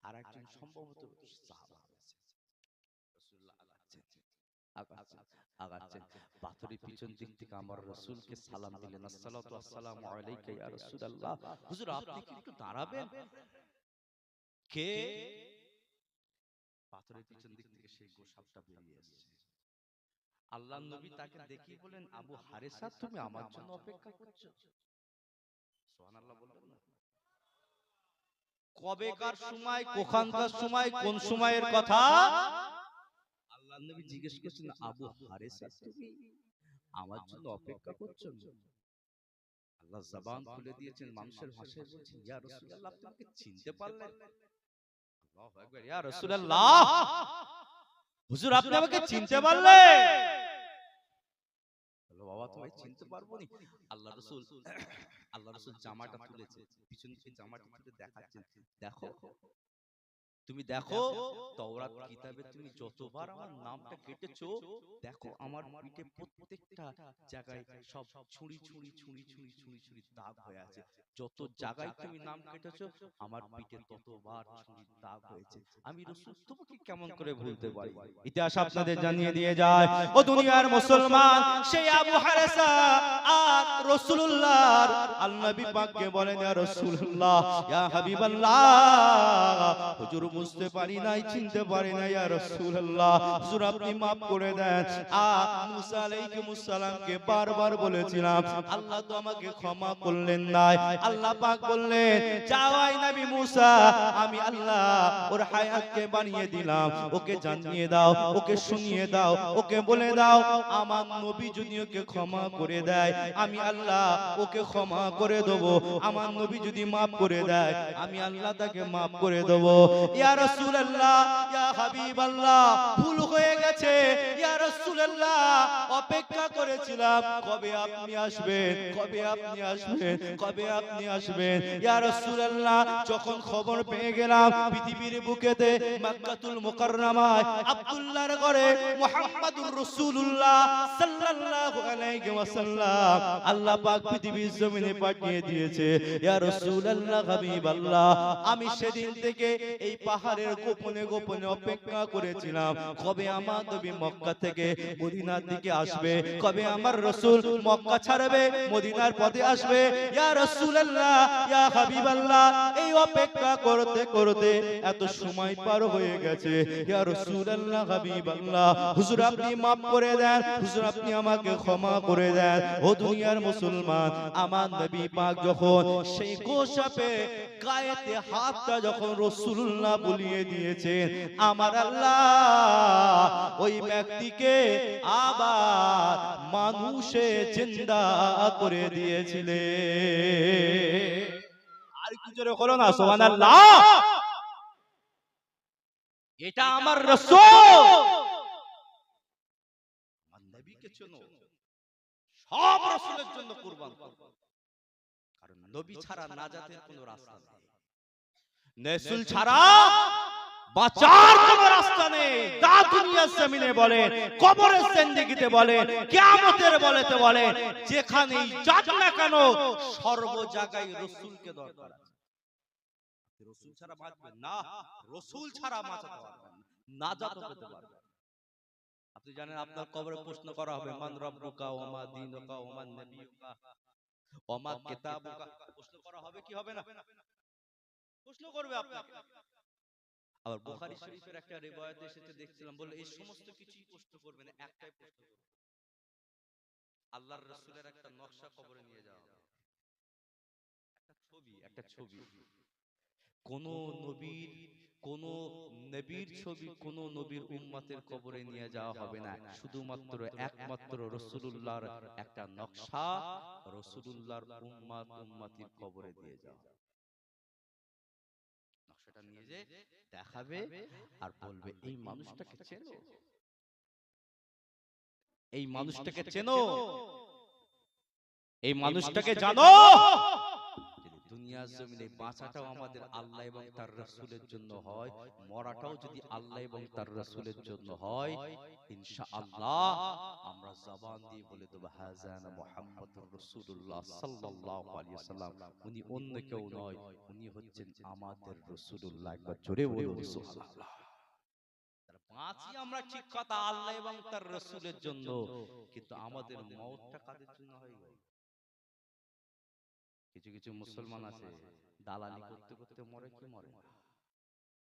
আর একজন সম্ভবত সাহাবা আছে। রাসূলুল্লাহ আগাচ্ছেন, পাথরের পিছন দিক থেকে আমার রাসূলকে সালাম দিলেন, আসসালাতু আসসালামু আলাইকা ইয়া রাসূলুল্লাহ। হুজুর আপনি কি একটু দাঁড়াবেন? কে? পাথরের পিছন দিক থেকে সেই গোশাবটা বেরিয়ে এসেছে। আল্লাহর নবী তাকে দেখি বলেন আবু হারেসা তুমি আমার জন্য অপেক্ষা করছো? সুবহানাল্লাহ বলবেন না? কবেকার সময়, কোখানকার সময়, কোন সময়ের কথা? আল্লাহর নবী জিজ্ঞেস করছেন আবু হারেসা তুমি আমার জন্য অপেক্ষা করছো? আল্লাহ জবান খুলে দিয়েছেন, মানুষের ভাষায় বলছেন ইয়া রাসূলুল্লাহ আপনি আমাকে চিনতে পারলেন? আল্লাহু আকবার, ইয়া রাসূলুল্লাহ হুজুর আপনি আমাকে চিনতে পারলেন? বলো বাবা তোমায় চিনতে পারবো নি? আল্লাহ রাসূল জামাটা তুলেছে, পিছন থেকে জামাটা তুলে দেখাচ্ছেন, দেখো তুমি দেখো তাওরাত কিতাবে তুমি যতবার আমার নামটা কেটেছো, দেখো আমার পিঠে প্রত্যেকটা জায়গায় সব ছুরি ছুরি ছুরি ছুরি ছুরি ছুরি দাগ হয়ে আছে। যত জায়গায় তুমি নাম কেটেছো আমার পিঠে ততবার ছুরির দাগ হয়েছে। আমি রাসূল তোমাকে কেমন করে ভুলতে পারি? ইতিহাস আপনাদের জানিয়ে দিয়ে যায়, ও দুনিয়ার মুসলমান, সেই আবু হারেসা আর রাসূলুল্লাহর আল্লাহ নবী পাককে বলেন, ইয়া রাসূলুল্লাহ, ইয়া হাবিবাল্লাহ, হুজুর বুঝতে পারি নাই, চিনতে পারি না, ইয়া রাসূলুল্লাহ, হুজুর আপনি maaf করে দেন। মুসা আলাইহিস সালামকে বারবার বলেছিলাম, আল্লাহ তো আমাকে ক্ষমা করলেন না। আল্লাহ পাক বললেন, যাও আই নবী মুসা, আমি আল্লাহ ওর হায়াতকে বানিয়ে দিলাম, ওকে জানিয়ে দাও, ওকে শুনিয়ে দাও, ওকে বলে দাও আমার নবী যদি ওকে ক্ষমা করে দেয় আমি আল্লাহ ওকে ক্ষমা করে দেব, আমার নবী যদি maaf করে দেয় আমি আল্লাহ তাকে maaf করে দেব। ইয়া রাসূলুল্লাহ, ইয়া হাবিবাল্লাহ, ভুল হয়ে গেছে ইয়া রাসূলুল্লাহ, অপেক্ষা করেছিলাম কবে আপনি আসবেন, কবে আপনি আসবেন, কবে আপনি আসবেন। ইয়া রাসূলুল্লাহ, যখন খবর পেয়ে গেলাম পৃথিবীর বুকেতে মক্কাতুল মুকাররমায় আব্দুল্লাহর ঘরে মুহাম্মাদুর রাসূলুল্লাহ সাল্লাল্লাহু আলাইহি ওয়াসাল্লাম আল্লাহ পাক পৃথিবীর জমিনে পাঠিয়ে দিয়েছে। ইয়া রাসূলুল্লাহ, হাবিবাল্লাহ, আমি সেদিন থেকে এই পাহাড়ের গোপনে গোপনে অপেক্ষা করেছিলাম কবে আমার নবী মক্কা থেকে মদিনার দিকে আসবে, কবে আমার রাসূল মক্কা ছাড়বে মদিনার পথে আসবে। ইয়া রাসূলুল্লাহ, ইয়া হাবিবাল্লাহ, এই অপেক্ষা করতে করতে এত সময় পার হয়ে গেছে। ইয়া রাসূলুল্লাহ, হাবিবাল্লাহ, হুজুর আপনি maaf করে দেন, হুজুর আপনি আমাকে ক্ষমা করে দেন। ও দুনিয়ার মুসলমান, আমার নবী পাক যখন সেই গোশাপে গায়েতে হাতটা যখন রাসূলুল্লাহ বুলিয়ে দিয়েছেন, আমার আল্লাহ ওই ব্যক্তিকে আবার মানুষে জিন্দা করে দিয়েছিলেন। আর কি জোরে হলো না সুবহানাল্লাহ? এটা আমার রাসূল, আমার নবীকে চেনো, সব রাসূলের জন্য কুরবান করব, কারণ নবী ছাড়া নাজাতের কোনো রাস্তা নেই, রাসূল ছাড়া বাঁচার কোনো রাস্তা নেই। তা দুনিয়ার জমিনে বলেন, কবরের জিন্দেগিতে বলেন, কিয়ামতের বলেতে বলেন, যেখানেই যাক না কেন সর্ব জায়গায় রাসূলকে দরকার আছে। রাসূল ছাড়া বাঁচবেন না, রাসূল ছাড়া বাঁচাতে পারবেন না, নাজাত পেতে পারবেন। আপনি জানেন আপনার কবরে প্রশ্ন করা হবে, মান রব্বুকা ওয়া মা দীনুকা ওয়া মান নবিয়ুকা ওয়া মা কিতাবুকা। প্রশ্ন করা হবে কি হবে না? প্রশ্ন করবে আপনাকে। আবার বুখারী শরীফের একটা রিওয়ায়াতে এসেছে, দেখছিলাম, বলে এই সমস্ত কিছুই প্রশ্ন করবে না, একটাই প্রশ্ন করবে, আল্লাহর রাসূলের একটা নকশা কবরে নিয়ে যাওয়া হবে, একটা ছবি, কোন নবীর ছবি কোন নবীর উম্মতের কবরে নিয়ে যাওয়া হবে না, শুধুমাত্র একমাত্র রাসূলুল্লাহর একটা নকশা রাসূলুল্লাহর উম্মতির কবরে দিয়ে যাওয়া। নকশাটা নিয়ে যে দেখাবে আর বলবে, এই মানুষটাকে চেনো, এই মানুষটাকে চেনো, এই মানুষটাকে জানো। দুনিয়ার জমিনে বাঁচাটাও আমাদের আল্লাহ এবং তার রাসূলের জন্য হয়, মরাটাও যদি আল্লাহ এবং তার রাসূলের জন্য হয়, ইনশাআল্লাহ আমরা জবান দিয়ে বলে দেব, হাযানা মুহাম্মাদুর রাসূলুল্লাহ সাল্লাল্লাহু আলাইহি ওয়াসাল্লাম, উনি অন্য কেউ নয়, উনি হচ্ছেন আমাদের রাসূলুল্লাহ। একবার জোরে বলুন সুবহানাল্লাহ। বাঁচি আমরা ঠিক কথা আল্লাহ এবং তার রাসূলের জন্য, কিন্তু আমাদের মওতটা কাদের জন্য হয়? কিছু কিছু মুসলমান আছে দালালি করতে করতে মরে কি মরে না,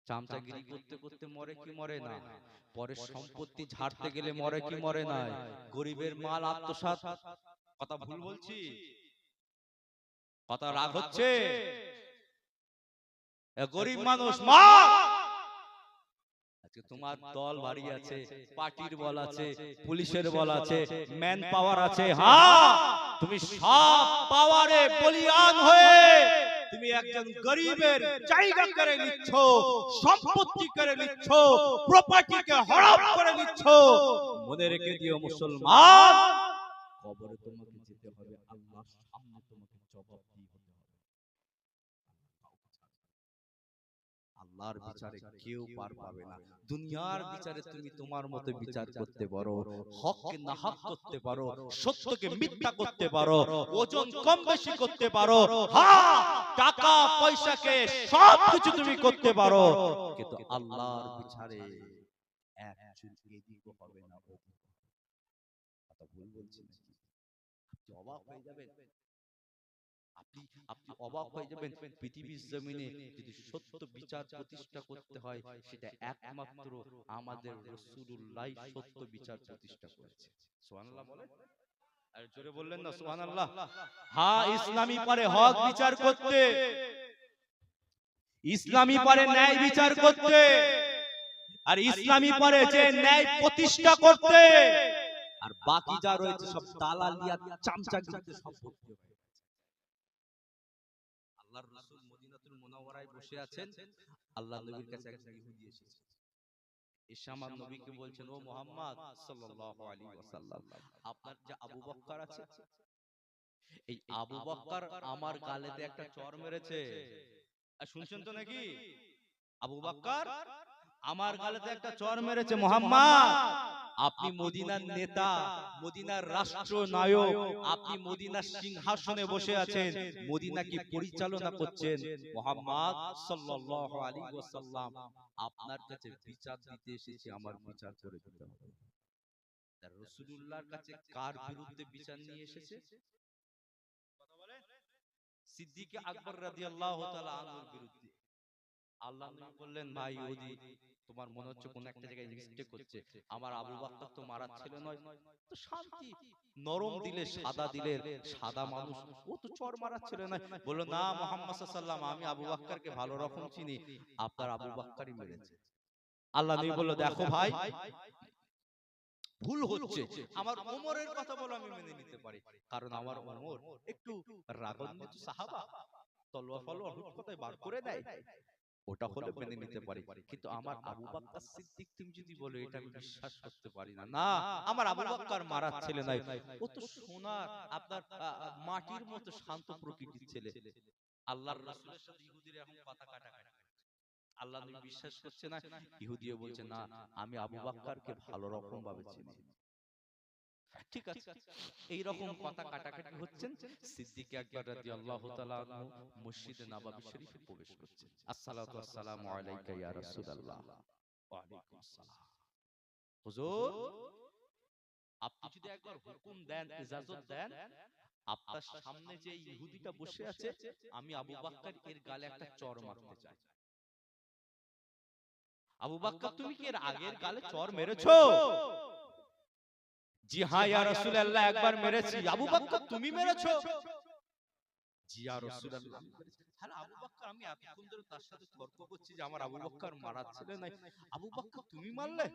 চামচাগিরি করতে করতে মরে কি মরে না, পরের সম্পত্তি ঝাড়তে গেলে মরে কি মরে না, গরিবের মাল আত্মসাৎ। কথা ভুল বলছি? কথা রাগ হচ্ছে? গরিব মানুষ মা, আজকে তোমার দল ভারী আছে, পার্টির বল আছে, পুলিশের বল আছে, ম্যান পাওয়ার আছে, হ্যাঁ তুমি সব পাওয়ারে বলিয়ান হয়ে তুমি একজন গরিবের জায়গা করে নিচ্ছ, সম্পত্তি করে নিচ্ছ, প্রপার্টিকে হড়প করে নিচ্ছ। মনে রেখে দিও মুসলমান, কবরে তোমাকে যেতে হবে, আল্লাহর সামনে তোমাকে জবাবদিহি হতে হবে। আল্লাহর বিচারে কেউ পার পাবে না। দুনিয়ার বিচারে তুমি তোমার মতো বিচার করতে পারো, হককে নাহক করতে পারো, সত্যকে মিথ্যা করতে পারো, ওজন কম বেশি করতে পারো, হ্যাঁ টাকা পয়সাকে সবকিছু তুমি করতে পারো, কিন্তু আল্লাহর বিচারে এক চুল এদিকও হবে না, কথা ভুল বলছি নাকি? আপনি অবাক হয়ে যাবেন, আপনি অবাক হয়ে যাবেন। পৃথিবীর জমিনে যদি সত্য বিচার প্রতিষ্ঠা করতে হয়, সেটা একমাত্র আমাদের রাসূলুল্লাহ সত্য বিচার প্রতিষ্ঠা করেছে। সুবহানাল্লাহ বলেন, আর জোরে বললেন না সুবহানাল্লাহ? হ্যাঁ, ইসলামী পারে হক বিচার করতে, ইসলামী পারে ন্যায় বিচার করতে, আর ইসলামী পারে যে ন্যায় প্রতিষ্ঠা করতে, আর বাকি যা রয়েছে সব দালালিয়া চামচাগিরিতে সব ভর্তি হয়ে গেছে। আল্লাহর রাসূল মদিনাতুল মুনাওয়ারায় বসে আছেন, আল্লাহর নবীর কাছে একজন ইহুদি এসেছে। এসে আমার নবীকে বলছেন, ও মুহাম্মদ সাল্লাল্লাহু আলাইহি ওয়াসাল্লাম, আপনার যে আবু বকর আছে, এই আবু বকর আমার গালেতে একটা চড় মেরেছে। আর শুনছেন তো নাকি? আবু বকর আমার গালেতে একটা চড় মেরেছে। মুহাম্মদ, আপনি মদিনার নেতা, মদিনার রাষ্ট্রনায়ক, আপনি মদিনার সিংহাসনে বসে আছেন, মদিনাকে পরিচালনা করছেন। মুহাম্মদ সাল্লাল্লাহু আলাইহি ওয়াসাল্লাম, আপনার কাছে বিচার দিতে এসেছি, আমার বিচার করে দিতে হবে। তার রাসূলুল্লাহর কাছে কার বিরুদ্ধে বিচার নিয়ে এসেছে? কথা বলেন। সিদ্দিক আকবর রাদিয়াল্লাহু তাআলা আনহুর বিরুদ্ধে। আল্লাহ নবী বললেন, ভাই ইহুদি, তোমার মনে হচ্ছে কোন একটা জায়গায় মিস্টেক হচ্ছে, আমার আবু বকর তো মারার ছেলে নয়, তো শান্তি, নরম দিলে সাদা দিলের সাদা মানুষ, ও তো চড় মারার ছেলে নয়। বলল, না মুহাম্মদ সাল্লাল্লাহু আলাইহি ওয়াসাল্লাম, আমি আবু বকরকে ভালো রকম চিনি, আপনার আবু বকরই মেরেছে। আল্লাহ নবী বলল, দেখো ভাই, ভুল হচ্ছে, আমার ওমরের কথা বলো, আমি মেনে নিতে পারি, কারণ আমার ওমর একটু রাগান্বিত সাহাবা, তলোয়ার ফলোয়ার হুট কথায় বার করে দেয়, ওটা হলে মেনে নিতে পারি, কিন্তু আমার আবু বকর সিদ্দিক তুমি যদি বলো, এটা আমি বিশ্বাস করতে পারি না। না, আমার আবু বকর মারার ছেলে নাই, ও তো সোনার আপনার মাটির মতো শান্ত প্রকৃতির ছেলে। আল্লাহর রাসূলের সাথে ইহুদির এখন কথা কাটাকাটি, আল্লাহ নবী বিশ্বাস করছে না, ইহুদিও বলছে না, আমি আবু বকরকে ভালো রকম ভাবে চিনি। ঠিক আছে, এই রকম কথা কাটাকাটি হচ্ছেন, সিদ্দিক আকবর রাদিয়াল্লাহু তাআলা আনহু মসজিদে নববী শরীফে প্রবেশ করছেন। আসসালাতু ওয়াসসালামু আলাইকা ইয়া রাসূলুল্লাহ। ওয়া আলাইকুম আসসালাম। হুজুর, আপনি যদি একবার হুকুম দেন, ইজাজত দেন, আপনার সামনে যে ইহুদিটা বসে আছে, আমি আবু বকর এর গালে একটা চড় মারতে চাই। আবু বকর, তুমি কি এর আগের গালে চড় মেরেছো? জি হ্যাঁ ইয়া রাসূলুল্লাহ, একবার মেরেছি। আবু বকর, তুমি মেরেছো? জি ইয়া রাসূলুল্লাহ। হ্যাঁ আবু বকর, আমি এতক্ষণ ধরে তার সাথে তর্ক করছি যে আমার আবু বকর মারার ছেলে নাই, আবু বকর তুমি মারলে?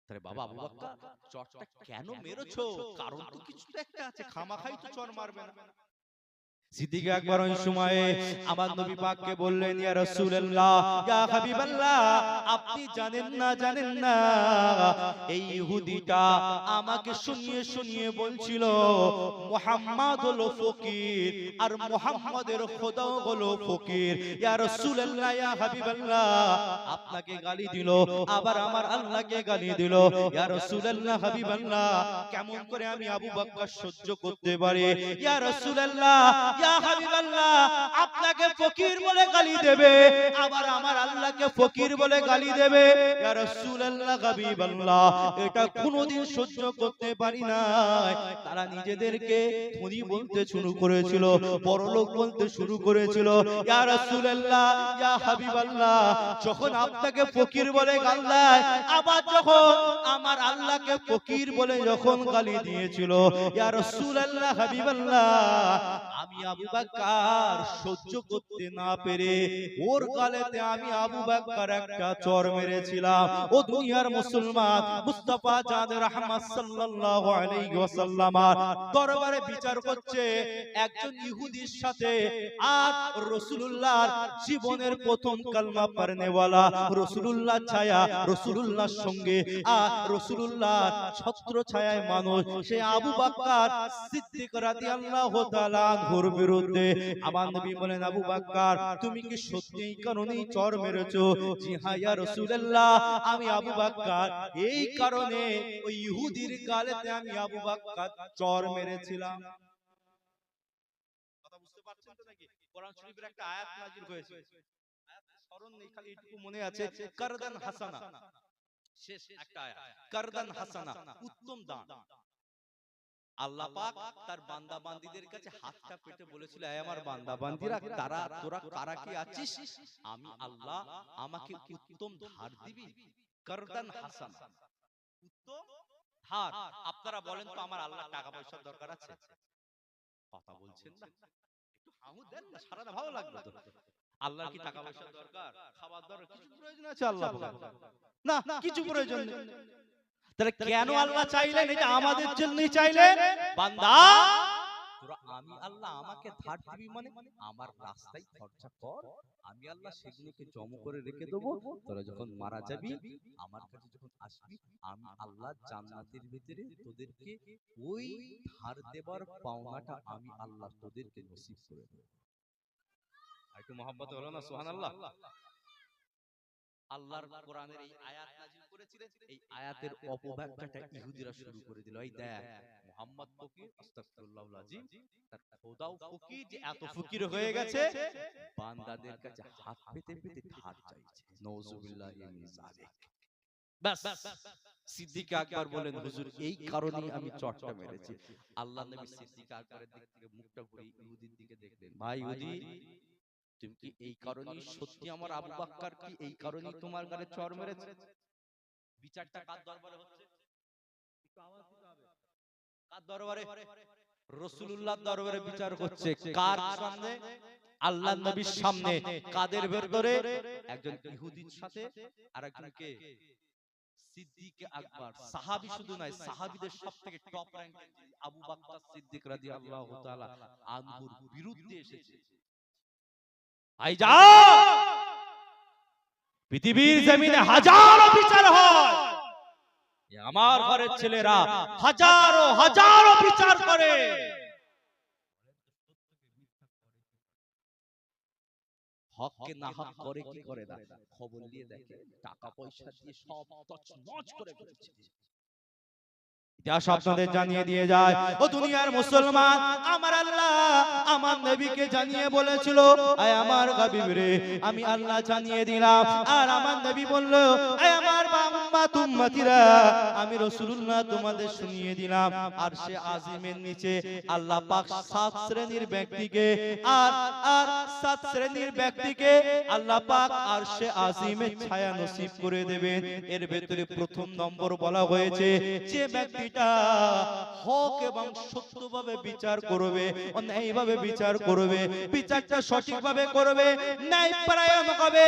তারে বাবা আবু বকর, চড়টা কেন মেরেছো? কারণ তো কিছু তো একটা আছে, খামাখাই তো চড় মারবে না। সিদ্দিক আকবর ওই সময়ে আমার নবী পাককে বললেন, ইয়া রাসূলুল্লাহ, ইয়া হাবিবাল্লাহ, আপনি জানেন না এই ইহুদিটা আমাকে শুনিয়ে শুনিয়ে বলছিল মুহাম্মদ হলো ফকির, আর মুহাম্মাদের খোদাও হলো ফকির। ইয়া রাসূলুল্লাহ, ইয়া হাবিবাল্লাহ, আপনাকে গালি দিল, আবার আমার আল্লাহকে গালি দিল। ইয়া রাসূলুল্লাহ, হাবিবাল্লাহ, কেমন করে আমি আবু বকর সহ্য করতে পারি? ইয়া রাসূলুল্লাহ, ইয়া হাবিবাল্লাহ, আপনাকে ফকির বলে গালি দেবে, আবার আমার আল্লাহকে ফকির বলে গালি দেবে। ইয়া রাসূলুল্লাহ, হাবিবাল্লাহ, এটা কোনোদিন সহ্য করতে পারি না। তারা নিজেদেরকে ধনী বলতে শুরু করেছিল, বড়লোক বলতে শুরু করেছিল। ইয়া রাসূলুল্লাহ, ইয়া হাবিবাল্লাহ, যখন আপনাকে ফকির বলে গাল দেয়, আবার যখন আমার আল্লাহকে ফকির বলে যখন গালি দিয়েছিল, ইয়া রাসূলুল্লাহ, হাবিবাল্লাহ, আমি আবু বকর সহ্য করতে না পেরে ওর গালেতে আমি আবু বকর একটা চড় মেরেছিলাম। ও দুনিয়ার মুসলমান, মুস্তাফা জান রাহমাত সাল্লাল্লাহু আলাইহি ওয়াসাল্লাম দরবারে বিচার করছে একজন ইহুদির সাথে, আর রাসূলুল্লাহর জীবনের প্রথম কালমা পড়নেওয়ালা, রাসূলুল্লাহ ছায়া, রাসূলুল্লাহর সঙ্গে আর রাসূলুল্লাহর ছত্র ছায়ায় মানুষ, সে আবু বকর সিদ্দিক রাদিয়াল্লাহু তাআলা আনহুর বিরুদ্ধে। আমার নবী বলেন, আবু বকর তুমি কি সত্যি এই কারণেই চর মেরেছো? জি হ্যাঁ ইয়া রাসূলুল্লাহ, আমি আবু বকর এই কারণে ওই ইহুদির গালেতে আমি আবু বকর চর মেরেছিলাম। কথা বুঝতে পারছেন তো নাকি? কোরআন শরীফের একটা আয়াত নাযিল হয়েছে, আয়াত স্মরণ নেই, খালি এটুকু মনে আছে, কারদান হাসানা, শেষ একটা আয়াত, কারদান হাসানা, উত্তম দান। আল্লাহ পাক তার বান্দা বান্দীদের কাছে হাতটা পেতে বলেছিল, হে আমার বান্দা বান্দীরা, তোরা কারা কি আছিস, আমি আল্লাহ আমাকে উত্তম ধার দিবি। কারদান হাসানা, উত্তম ধার। আপনারা বলেন তো, আমার আল্লাহ টাকা পয়সার দরকার আছে? কথা বলছেন না, একটু হামু দেন না, সারাটা ভালো লাগবে তো। আল্লাহর কি টাকা পয়সার দরকার, খাবার দরকার, কিছু প্রয়োজন আছে আল্লাহ পাকের? না, কিছু প্রয়োজন নেই। তাহলে কেন আল্লাহ চাইলেন? এটা আমাদের জন্যই চাইলেন, বান্দা তোরা আমি আল্লাহ আমাকে ধার দিবি, মানে আমার রাস্তায় খরচা কর, আমি আল্লাহ সেগুলোকে জমা করে রেখে দেবো, তোরা যখন মারা যাবি আমার কাছে যখন আসবি, আমি আল্লাহ জান্নাতের ভিতরে তোদেরকে ওই ধার দেবার পাওনাটা আমি আল্লাহ তোদেরকে নসিব করে দেব। একটু মহব্বত হলো না? সুবহানাল্লাহ। আল্লাহর কোরআনের এই আয়াত নাযিল করেছিলেন, এই আয়াতের অপব্যাখ্যাটা ইহুদিরা শুরু করে দিল। এই দেখ, মুহাম্মদ ফকির, আস্তাগফিরুল্লাহুল আযীম, তার খোদাও ফকির, যে এত ফকির হয়ে গেছে বান্দাদের কাছে হাত পেতে পেতে ধার চাইছে। নাউযুবিল্লাহি মিন যালিক। বাস সিদ্দিক আকবর বলেন, হুজুর এই কারণেই আমি চটটা মেরেছি। আল্লাহ নবী সিদ্দিক আকবরের দিক থেকে মুখটা ঘুরিয়ে ইহুদির দিকে দেখলেন, ভাই ইহুদি, তুমি কি এই কারণেই সত্যি আমার আবু বকর কি এই কারণেই তোমার গালে চড় মেরেছে? বিচারটা কার দরবারে হচ্ছে? একটু আওয়াজ দিতে হবে। কার দরবারে? রাসূলুল্লাহর দরবারে বিচার হচ্ছে। কার সামনে? আল্লাহর নবীর সামনে। কাদের ভেতরে? একজন ইহুদির সাথে আর একজনকে সিদ্দিক আকবর, সাহাবী শুধু নয়, সাহাবীদের সবথেকে টপ র‍্যাঙ্কের আবু বকর সিদ্দিক রাদিয়াল্লাহু তাআলা আনহুর বিরুদ্ধে এসেছে। পৃথিবীর জমিনে হাজারো বিচার হয়, আমার ঘরের ছেলেরা হাজারো হাজারো বিচার করে, হককে না হক করে কি করে না, খবর নিয়ে দেখে, টাকা পয়সা দিয়ে সব তছনছ করে ফেলেছে। ইতিহাস আপনাদের জানিয়ে দিয়ে যায়, ও দুনিয়ার মুসলমান, আমার আল্লাহ আমার নবীকে জানিয়ে বলেছিল, আয় আমার হাবিব রে, আমি আল্লাহ জানিয়ে দিলাম। আর আমার নবী বলল, আয় আমার উম্মত উম্মতিরা, আমি রাসূলুল্লাহ তোমাদের শুনিয়ে দিলাম। আর সে আজিমের নিচে আল্লাহ পাক 7 শ্রেণীর ব্যক্তিকে, আর 7 শ্রেণীর ব্যক্তিকে আল্লাহ পাক আর সে আজিমের ছায়া নসিব করে দেবেন। এর ভেতরে প্রথম নম্বর বলা হয়েছে, যে ব্যক্তি হক এবং সত্যভাবে বিচার করবে, অন্যায়ভাবে বিচার করবে, বিচারটা সঠিকভাবে করবে, ন্যায়পরায়ণ হবে,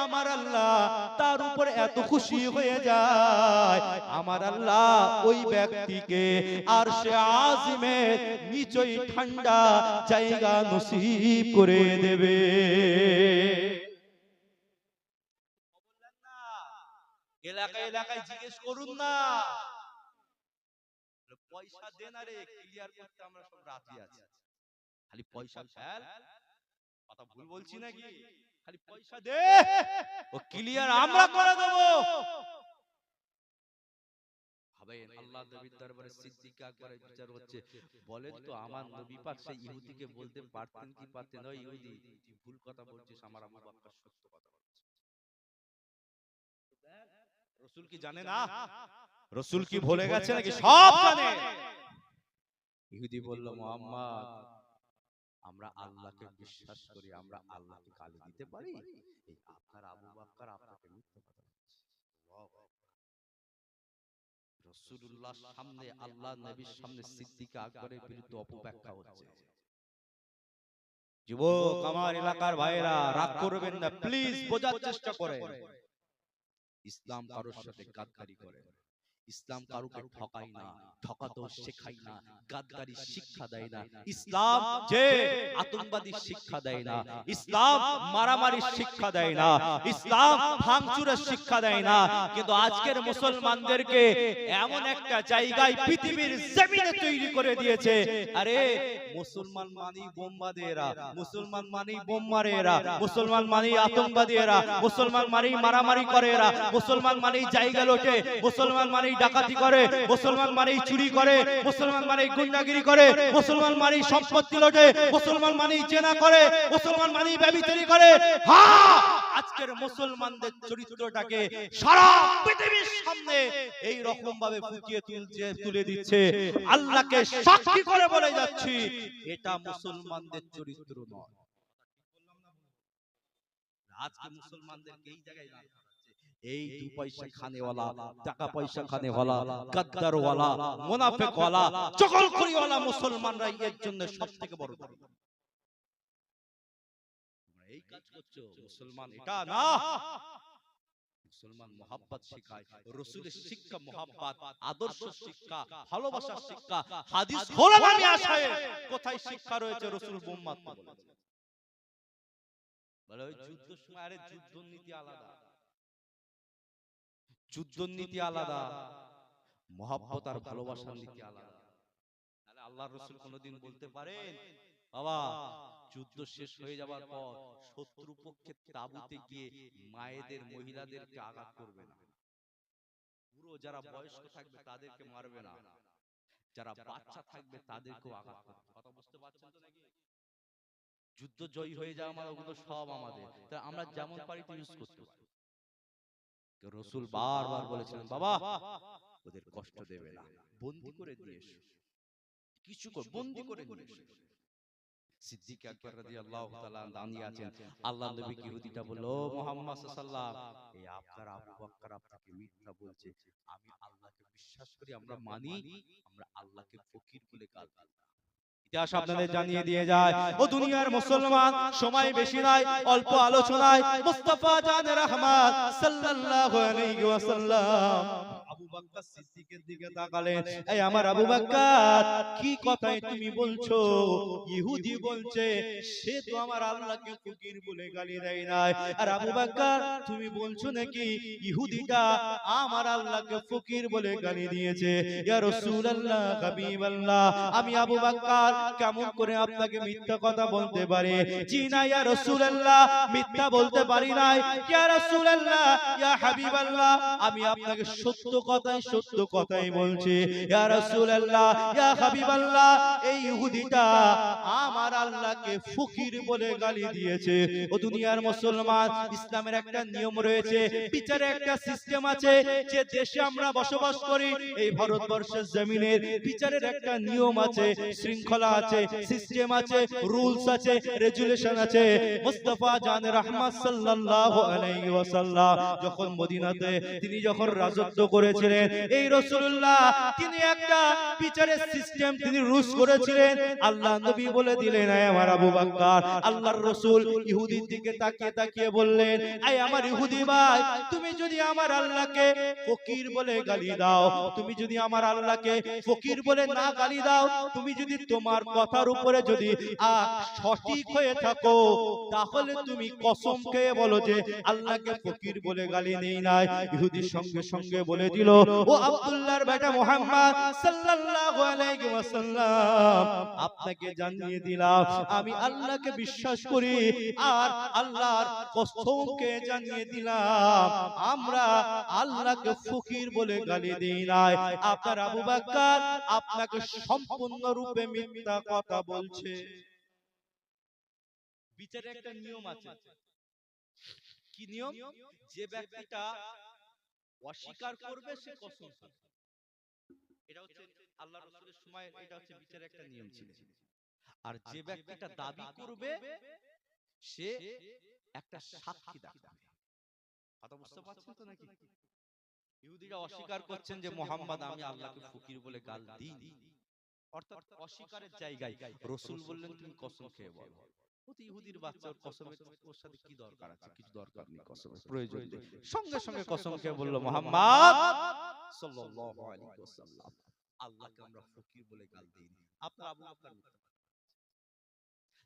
আমার আল্লাহ তার উপর এত খুশি হয়ে যায়, আমার আল্লাহ ওই ব্যক্তিকে আর সে আজিমের নিচই ঠান্ডা জায়গা নসিব করে দেবে। এলাকায় এলাকায় জিজ্ঞেস করুন না, পয়সা দেন, আরে ক্লিয়ার করতে আমরা সব রাজি আছি, খালি পয়সা ফেল। কথা ভুল বলছি নাকি? খালি পয়সা দে, ও ক্লিয়ার আমরা করে দেব। ভাবেন, আল্লাহ নবীর দরবারে সিদ্দিক আকবরের বিচার হচ্ছে। বলেন তো, আমার নবী পাক সেই ইহুদিকে বলতে পারতেন কি পারতেন, ওই ইহুদি তুই ভুল কথা বলছিস, আমার আবু বকর সত্য কথা বলছে? রাসূল কি জানে না? রাসূল কি ভুলে গেছে নাকি? সব জানে। ইহুদি বলল, মুহাম্মদ, আমরা আল্লাহকে বিশ্বাস করি, আমরা আল্লাহকে গালি দিতে পারি? এই আপনার আবু বকর আপনাকে মিথ্যা কথা বলছে। রাসূলুল্লাহর সামনে, আল্লাহ নবীর সামনে সিদ্দিক আকবরের বিরুদ্ধে অপব্যাখ্যা হচ্ছে। যুবক আমার এলাকার ভাইরা, রাগ করবেন না প্লিজ, বোঝার চেষ্টা করেন। ইসলাম কারোর সাথে গাদ্দারি করে, ইসলাম কারুকে ঠকায় না, ঠকাতেও শেখায় না, গাদ্দারি শিক্ষা দেয় না। ইসলাম যে আতঙ্কবাদী শিক্ষা দেয় না, ইসলাম মারামারি শিক্ষা দেয় না, ইসলাম ভাঙচুরের শিক্ষা দেয় না। কিন্তু আজকের মুসলমানদেরকে এমন একটা জায়গায় পৃথিবীর জমিনে তৈরি করে দিয়েছে, আরে মুসলমান মানি বোমবাদী এরা, মুসলমান মানি বোম মারে এরা, মুসলমান মানি আতঙ্কবাদী এরা, মুসলমান মানি মারামারি করে এরা, মুসলমান মানি জায়গা লোটে, মুসলমান মানি ডাকাতি করে, মুসলমান মানি চুরি করে, মুসলমান মানি গুন্ডাগিরি করে, মুসলমান মানি সম্পত্তি লোটে, মুসলমান মানি জেনা করে, মুসলমান মানি ব্যভিচারী করে। হ্যাঁ, আজকের মুসলমানদের চরিত্রটাকে সারা পৃথিবীর সামনে এই রকম ভাবে ফুটিয়ে তুলে দিচ্ছে। আল্লাহকে সাক্ষী করে বলে যাচ্ছি, এটা মুসলমানদের চরিত্র নয়। আজকে মুসলমানদেরকে এই জায়গায় এই 2 পয়সা খানেওয়ালা, টাকা পয়সা খানেওয়ালা, গাদ্দারওয়ালা, মুনাফিকওয়ালা, চগলখড়িওয়ালা মুসলমানরা এর জন্য সবথেকে বড় দায়ী। এই কাজ করছো, মুসলমান এটা না। মুসলমান মোহাব্বত শেখায়, রাসূলের শিক্ষা মোহাব্বত, আদর্শ শিক্ষা, ভালোবাসার শিক্ষা, হাদিস খোলা নিয়ে আসে। কোথায় শিক্ষা রয়েছে? রাসূল বোম মারতে বলেছে। বলে ওই যুদ্ধের সময়, আরে যুদ্ধ নীতি আলাদা, যুদ্ধ নীতি আলাদা, মোহাব্বত আর ভালোবাসার নীতি আলাদা। তাহলে আল্লাহর রাসূল কোনদিন বলতে পারেন বাবা যুদ্ধ শেষ হয়ে যাবার পর শত্রু পক্ষের তাঁবুতে গিয়ে মায়েদের, মহিলাদেরকে আঘাত করবে না, পুরো যারা বয়স্ক থাকবে তাদেরকে মারবে না, যারা বাচ্চা থাকবে তাদেরকেও আঘাত করবে? কথা বুঝতে পারছেন তো নাকি? যুদ্ধ জয়ী হয়ে যাওয়া মানে ওগুলো সব আমাদের, তা আমরা যেমন পারি ইউজ করতে পারি। রাসূল বারবার বলেছেন বাবা ওদের কষ্ট দেবে না, বন্দী করে দিয়ে এসো, কিছু করে বন্দী করে নিয়ে এসো। সিদ্দিক আকবর রাদিয়াল্লাহু তাআলা দাঁড়িয়ে আছেন, আল্লাহর নবী ইহুদিটা বলল, মুহাম্মদ সাল্লাল্লাহু আলাইহি ওয়াসাল্লাম, এই আপনার আবু বকর আপনাকে মিথ্যা বলছে, আমি আল্লাহকে বিশ্বাস করি, আমরা মানি, আমরা আল্লাহকে ফকির বলে গাল দিই। ইতিহাস আপনাদের জানিয়ে দিয়ে যায়, ও দুনিয়ার মুসলমান, সময় বেশি নাই, অল্প আলোচনায় মুস্তাফা জান রহমত সাল্লাল্লাহু আলাইহি ওয়াসাল্লাম আবু বকর সিদ্দিকের দিকে তাকালেন, এই আমার আবু বকর কি কথাই তুমি বলছো? ইহুদি বলছে সে তো আমার আল্লাহকে ফকির বলে গালি দেয় নাই, আর আবু বকর তুমি বলছো নাকি ইহুদিটা আমার আল্লাহকে ফকির বলে গালি দিয়েছে? ইয়া রাসূলুল্লাহ, হাবিবাল্লাহ, আমি আবু বকর কেমন করে আপনাকে মিথ্যা কথা বলতে পারি? জি না ইয়া রাসূলুল্লাহ, মিথ্যা বলতে পারি নাই। ইয়া রাসূলুল্লাহ, ইয়া হাবিবাল্লাহ, আমি আপনাকে সত্য কথাই বলছি। ইয়া রাসূলুল্লাহ, ইয়া হাবিবাল্লাহ, এই ইহুদিটা আমার আল্লাহকে ফকির বলে গালি দিয়েছে। ও দুনিয়ার মুসলমান, ইসলামের একটা নিয়ম রয়েছে, বিচারের একটা সিস্টেম আছে। যে দেশে আমরা বসবাস করি, এই ভারতবর্ষের জমিনের বিচারের একটা নিয়ম আছে, শৃঙ্খলা আছে, সিস্টেম আছে, রুলস আছে, রেগুলেশন আছে। মুস্তাফা জান রহমত সাল্লাল্লাহু আলাইহি ওয়াসাল্লাম যখন মদিনাতে তিনি যখন রাজত্ব করেছিলেন, এই রাসূলুল্লাহ তিনি একটা বিচারের সিস্টেম তিনি রুলস করেছিলেন। আল্লাহ নবী বলে দিলেন, আয় আমার আবু বকর, আল্লাহর রাসূল ইহুদির দিকে তাকিয়ে বললেন, আয় আমার ইহুদি ভাই, তুমি যদি আমার আল্লাহকে ফকির বলে গালি দাও, তুমি যদি আমার আল্লাহকে ফকির বলে না গালি দাও, তুমি যদি তোমার কথার উপরে যদি সঠিক হয়ে থাকো, তাহলে তুমি কসম খেয়ে বলো যে আল্লাহকে ফকির বলে গালি নেই নাই। ইহুদি সঙ্গে সঙ্গে বলে দিল, ও আব্দুল্লাহর বেটা মুহাম্মদ সাল্লাল্লাহু আলাইহি ওয়াসাল্লাম, আপনাকে জানিয়ে দিলাম আমি আল্লাহকে বিশ্বাস করি, আর আল্লাহর কসমকে জানিয়ে দিলাম আমরা আল্লাহকে ফকির বলে গালি দেই নাই। আপনার আবু বকর আপনাকে সম্পূর্ণ রূপে মিথ্যা কথা বলছে। বিচারে একটা নিয়ম আছে। কি নিয়ম? যে ব্যক্তিটা অস্বীকার করবে সে কসম খাবে। এটা হচ্ছে আল্লাহর রাসূলের সময় এটা হচ্ছে বিচারে একটা নিয়ম ছিল। আর যে ব্যক্তিটা দাবি করবে সে একটা সাক্ষী দেখাবে। কথা বুঝতে পারছেন তো নাকি? ইহুদিরা অস্বীকার করছেন যে মুহাম্মদ আমি আল্লাহকে ফকির বলে গাল দিইনি, অর্থাৎ অস্বীকারের জায়গায় রাসূল বললেন তুমি কসম খেয়ে বলো। ও তো ইহুদির বাচ্চা, ওর কসমের ওর সাথে কি দরকার আছে? কিছু দরকার নেই কসমের, প্রয়োজন নেই। সঙ্গে সঙ্গে কসম খেয়ে বলল, মুহাম্মদ সাল্লাল্লাহু আলাইহি ওয়াসাল্লাম। আল্লাহকে আমরা ফকির বলে গাল দেই। আপনার আবু বকর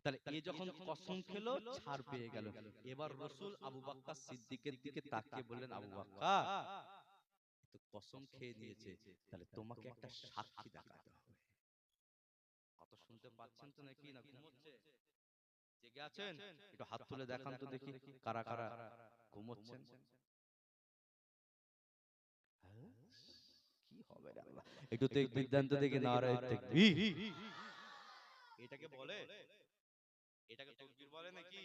তাহলে এই যখন কসম খেলো ছাড় পেয়ে গেল, এবার রাসূল আবু বকর সিদ্দিকের দিকে তাকিয়ে বললেন, আবু বকর তো কসম খেয়ে নিয়েছে, তাহলে তোমাকে একটা সাক্ষী দেখাতে হবে। কত শুনতে পাচ্ছেন তো নাকি না ঘুমোচ্ছে? জেগে আছেন? একটু হাত তুলে দেখান তো দেখি কারা কারা ঘুমোচ্ছেন। কি হবে রে আল্লাহ, একটু তাকবীর দেন তো দেখি, নারে তাকবীর। এটাকে বলে, এটাকে তাকবীর বলে নাকি?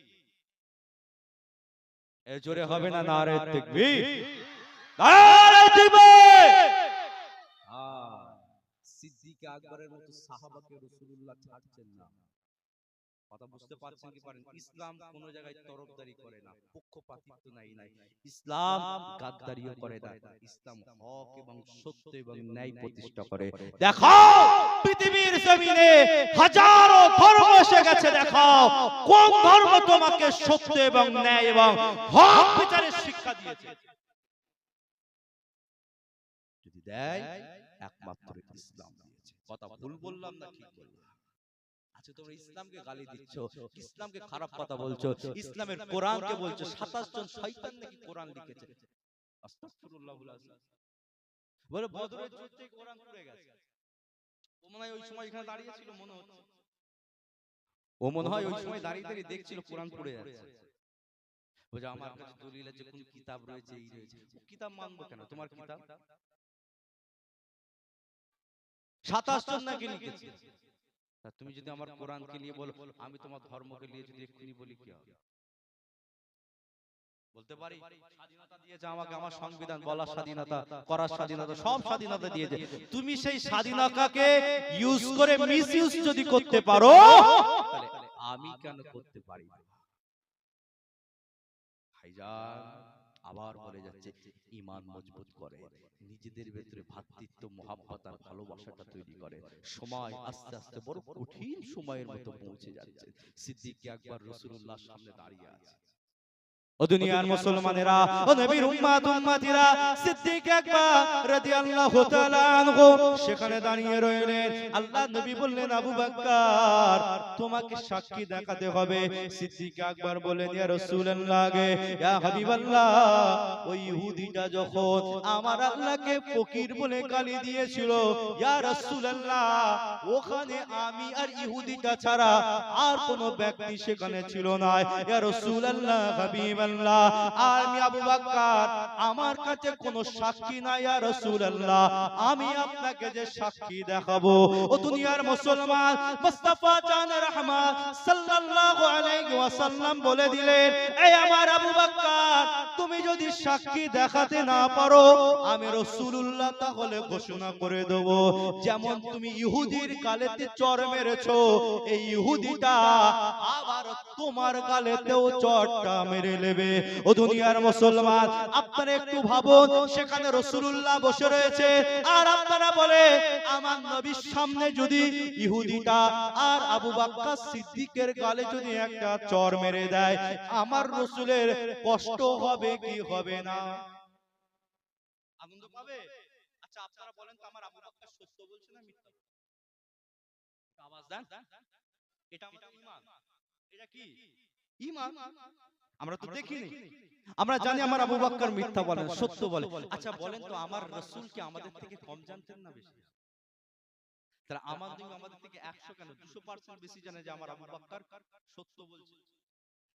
এ জোরে হবে না নারে তাকবীর, নারে তাকবীর। সিদ্দিক আকবরের মতো সাহাবাকে রাসূলুল্লাহ ছাড়ছেন না। কথা বুঝতে পারছেন কি পারেন? ইসলাম কোন জায়গায় তরফদারি করে না, পক্ষপাতিত্ব নাই। ইসলাম গাদ্দারিও করে না। ইসলাম হক এবং সত্য এবং ন্যায় প্রতিষ্ঠা করে। দেখো পৃথিবীর জমিনে হাজারো ধর্ম এসে গেছে, দেখাও কোন ধর্ম তোমাকে সত্য এবং ন্যায় এবং হক বিচারের শিক্ষা দিয়েছে। যদি দেয়, একমাত্র ইসলাম দিয়েছে। কথা ভুল বললাম না ঠিক বললাম? আচ্ছা, তোমরা ইসলামকে গালি দিচ্ছ, ইসলামকে খারাপ কথা বলছো, ইসলামের কোরআনকে বলছো 27 জন শয়তান নাকি কোরআন লিখেছে। আস্তাগফিরুল্লাহুল আযীম। বলে বদরের যুদ্ধে কোরআন পড়ে গেছে। ও মনে হয় ওই সময় এখানে দাঁড়িয়ে ছিল, মনে হচ্ছে ও মনে হয় ওই সময় দাঁড়িয়ে দাঁড়িয়ে দেখছিল কোরআন পড়ে যাচ্ছে। বলে আমার কাছে দলিল আছে, কোন কিতাব রয়েছে, এই রয়েছে। ও কিতাব মানবো কেন? তোমার কিতাব 27 জন নাকি লিখেছে। তুমি যদি আমার কোরআনকে নিয়ে বলো, আমি তোমার ধর্মকে নিয়ে যদি এক্ষুনি বলি, কি হবে? বলতে পারি স্বাধীনতা দিয়েছে আমাকে, আমার সংবিধান বলার স্বাধীনতা, করার স্বাধীনতা, সব স্বাধীনতা দিয়েছে। তুমি সেই স্বাধীনতাকে ইউজ করে মিসইউজ যদি করতে পারো, তাহলে আমি কেন করতে পারি না? ভাইজান আবার বলে যাচ্ছে, ঈমান মজবুত করে, নিজেদের ভেতরে ভ্রাতৃত্ব, মহাব্বত আর ভালোবাসাটা তৈরি করে। সময় আস্তে আস্তে বড় কঠিন সময়ের মতো পৌঁছে যাচ্ছে। সিদ্দিক আকবর রাসূলুল্লাহর সামনে দাঁড়িয়ে আছে। ও দুনিয়ার মুসলমানেরা, ও নবীর উম্মত উম্মতিরা, সিদ্দিক আকবর রাদিয়াল্লাহু তাআলা আনহু সেখানে দাঁড়িয়ে রইলেন। আল্লাহ নবী বললেন, আবু বকর তোমাকে সাক্ষী দেখাতে হবে। সিদ্দিক আকবর বলেন, ইয়া রাসূলুল্লাহ, ইয়া হাবিবাল্লাহ, ওই ইহুদিটা যখন আমার আল্লাহকে ফকির বলে গালি দিয়েছিল, ইয়া রাসূলুল্লাহ, ওখানে আমি আর ইহুদিটা ছাড়া আর কোনো ব্যক্তি সেখানে ছিল না। ইয়া রাসূলুল্লাহ, হাবিব আমি আবু বকর, আমার কাছে কোনো সাক্ষী নাই। ইয়া রাসূলুল্লাহ, আমি আপনাকে যে সাক্ষী দেখাবো, ও দুনিয়ার মুসলমান, মুস্তাফা জান রহমত সাল্লাল্লাহু আলাইহি ওয়াসাল্লাম বলে দিলেন, এই আমার আবু বকর, তুমি যদি সাক্ষী দেখাতে না পারো, আমি রাসূলুল্লাহ তাহলে ঘোষণা করে দেব, যেমন তুমি ইহুদির গালেতে চড় মেরেছো, এই ইহুদিটা আবার তোমার গালেতেও চড়টা মেরে নেবে। ও দুনিয়ার মুসলমান, আপনারা একটু ভাবুন, সেখানে রাসূলুল্লাহ বসে রয়েছে, আর আপনারা বলে আমার নবীর সামনে যদি ইহুদিটা আর আবু বকর সিদ্দিকের গালে যদি একটা চড় মেরে দেয়, আমার রাসূলের কষ্ট হবে কি হবে না? আনন্দ পাবে? আচ্ছা আপনারা বলেন তো, আমার আবু বকর সত্য বলছে না মিথ্যা বলছে? আওয়াজ দেন। এটা আমাদের ঈমান। এটা কি ঈমান? আমরা তো দেখিনি, আমরা জানি আমার আবু বকর মিথ্যা বলেন, সত্য বলে। আচ্ছা বলেন তো, আমার রাসূল কি আমাদের থেকে কম জানতেন না বেশি? তাহলে আমাদের থেকে 100 কেন 200% বেশি জানে যে আমার আবু বকর সত্য বলছে।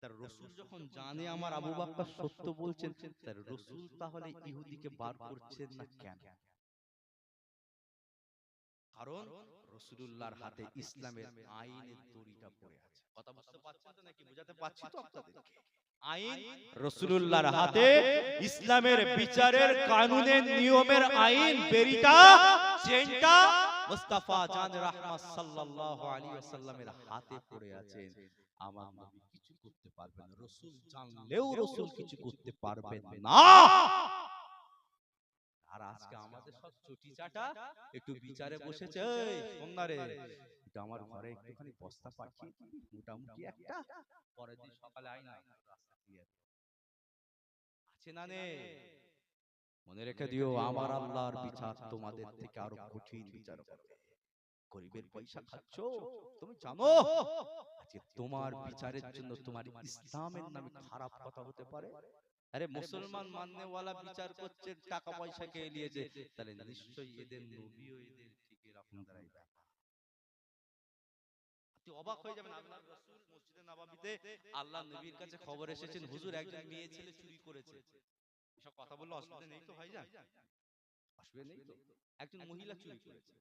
তার রাসূল যখন জানে আমার আবু বকর সত্য বলছেন, তার রাসূল তাহলে ইহুদিকে বার করছেন না কেন? কারণ রাসূলুল্লাহর হাতে ইসলামের আইনের দড়িটা পড়ে আছে। কথা বুঝতে পারছেন তো নাকি? বুঝাতে পারছি তো আপনাদেরকে? আইন রাসূলুল্লাহর হাতে, ইসলামের বিচারের কানুনের নিয়মের আইন বেরিটা, চেনটা মুস্তাফা জান রাহমাত সাল্লাল্লাহু আলাইহি ওয়াসাল্লামের হাতে পড়ে আছে। আমার নবী কিছু করতে পারবেন না, রাসূল জানলেও রাসূল কিছু করতে পারবেন না। আর আজকে আমাদের সব চটি চাটা একটু বিচারে বসেছে, এই শোন না রে, এটা আমার ঘরে একটুখানি বস্তা পাঠিয়ে দিবি, মোটামুটি একটা, পরের দিন সকালে আয় না, রাস্তা ক্লিয়ার আছে না? নে মনে রেখে দিও, আমার আল্লাহর বিচার তোমাদের থেকে আরো কঠিন বিচার করবে। গরিবের পয়সা খাচ্ছ, তুমি জানো আজকে তোমার বিচারের জন্য তোমার ইসলামের নামে খারাপ কথা হতে পারে। আরে মুসলমান মাননেওয়ালা বিচার করছে, টাকা পয়সা কে নিয়েছে, তাহলে নিশ্চয়ই এদের নবীও এদের ঠিক এরকম দাঁড়াইবে। আপনি অবাক হয়ে যাবেন। আল্লাহর রাসূল মসজিদে নববীতে আল্লাহ নবীর কাছে খবর এসেছেন, হুজুর একজন মেয়ে ছেলে চুরি করেছে। এসব কথা বললে অসুবিধা নেই তো ভাইজান? অসুবিধা নেই তো? একজন মহিলা চুরি করেছে।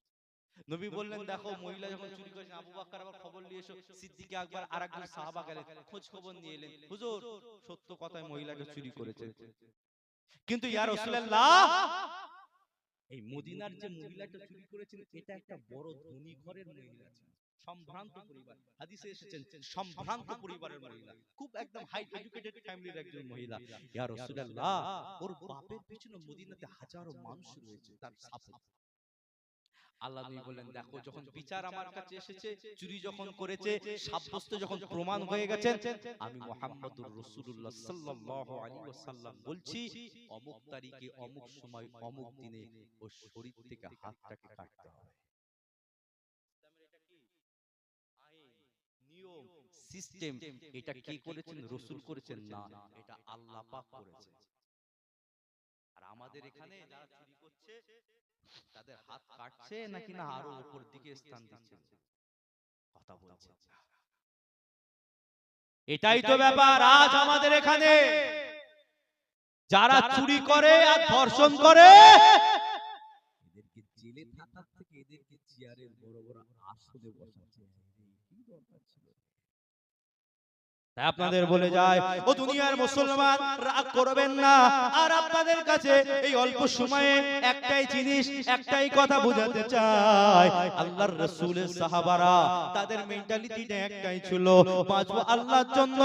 নবী বললেন, দেখো মহিলা যখন চুরি করেছে, আবু বকর আবার খবর নিয়ে এসো। সিদ্দিক আকবর আরেকজন সাহাবা গেলেন, খোঁজ খবর নিয়ে এলেন, হুজুর সত্য কথায় মহিলাকে চুরি করেছে। কিন্তু ইয়া রাসূলুল্লাহ, এই মদিনার যে মহিলাটা চুরি করেছেন এটা একটা বড় ধনী ঘরের মহিলা ছিল, সম্ভ্রান্ত পরিবার। হাদিসে এসেছেন সম্ভ্রান্ত পরিবারের মহিলা, খুব একদম হাই এডুকেটেড ফ্যামিলির একজন মহিলা। ইয়া রাসূলুল্লাহ, ওর বাপের পিছনে মদিনাতে হাজারো মানুষ রয়েছে তার সাপোর্ট। আল্লাহ নবী বললেন, দেখো যখন বিচার আমার কাছে এসেছে, চুরি যখন করেছে, সাব্যস্ত যখন প্রমাণ হয়ে গেছে, আমি মুহাম্মদুর রাসূলুল্লাহ সাল্লাল্লাহু আলাইহি ওয়াসাল্লাম বলছি, অমুক তারিখে অমুক সময় অমুক দিনে ওর শরীর থেকে হাতটাকে কাটতে হবে। ইসলামের এটা কি আইন, নিয়ম, সিস্টেম। এটা কে করেছেন? রাসূল করেছেন না, এটা আল্লাহ পাক করেছেন। আর আমাদের এখানে যারা চুরি করছে তাদের হাত কাটছে নাকি না আরো উপর দিকে স্থান দিচ্ছে? কথা বলছে। এটাই তো ব্যাপার। আজ আমাদের এখানে যারা চুরি করে আর ধর্ষণ করে, এদেরকে জেলে থাকার থেকে এদেরকে চেয়ারের বড় বড় আসনে বসাচ্ছে। কি দরকার ছিল? আপনাদের বলে যায়, ও দুনিয়ার মুসলমান, রাগ করবেন না। আর আপনাদের কাছে এই অল্প সময়ে একটাই জিনিস, একটাই কথা বোঝাতে চাই। আল্লাহর রাসূলের সাহাবারা তাদের মেন্টালিটিটা একটাই ছিল, বাঁচবো আল্লাহর জন্য,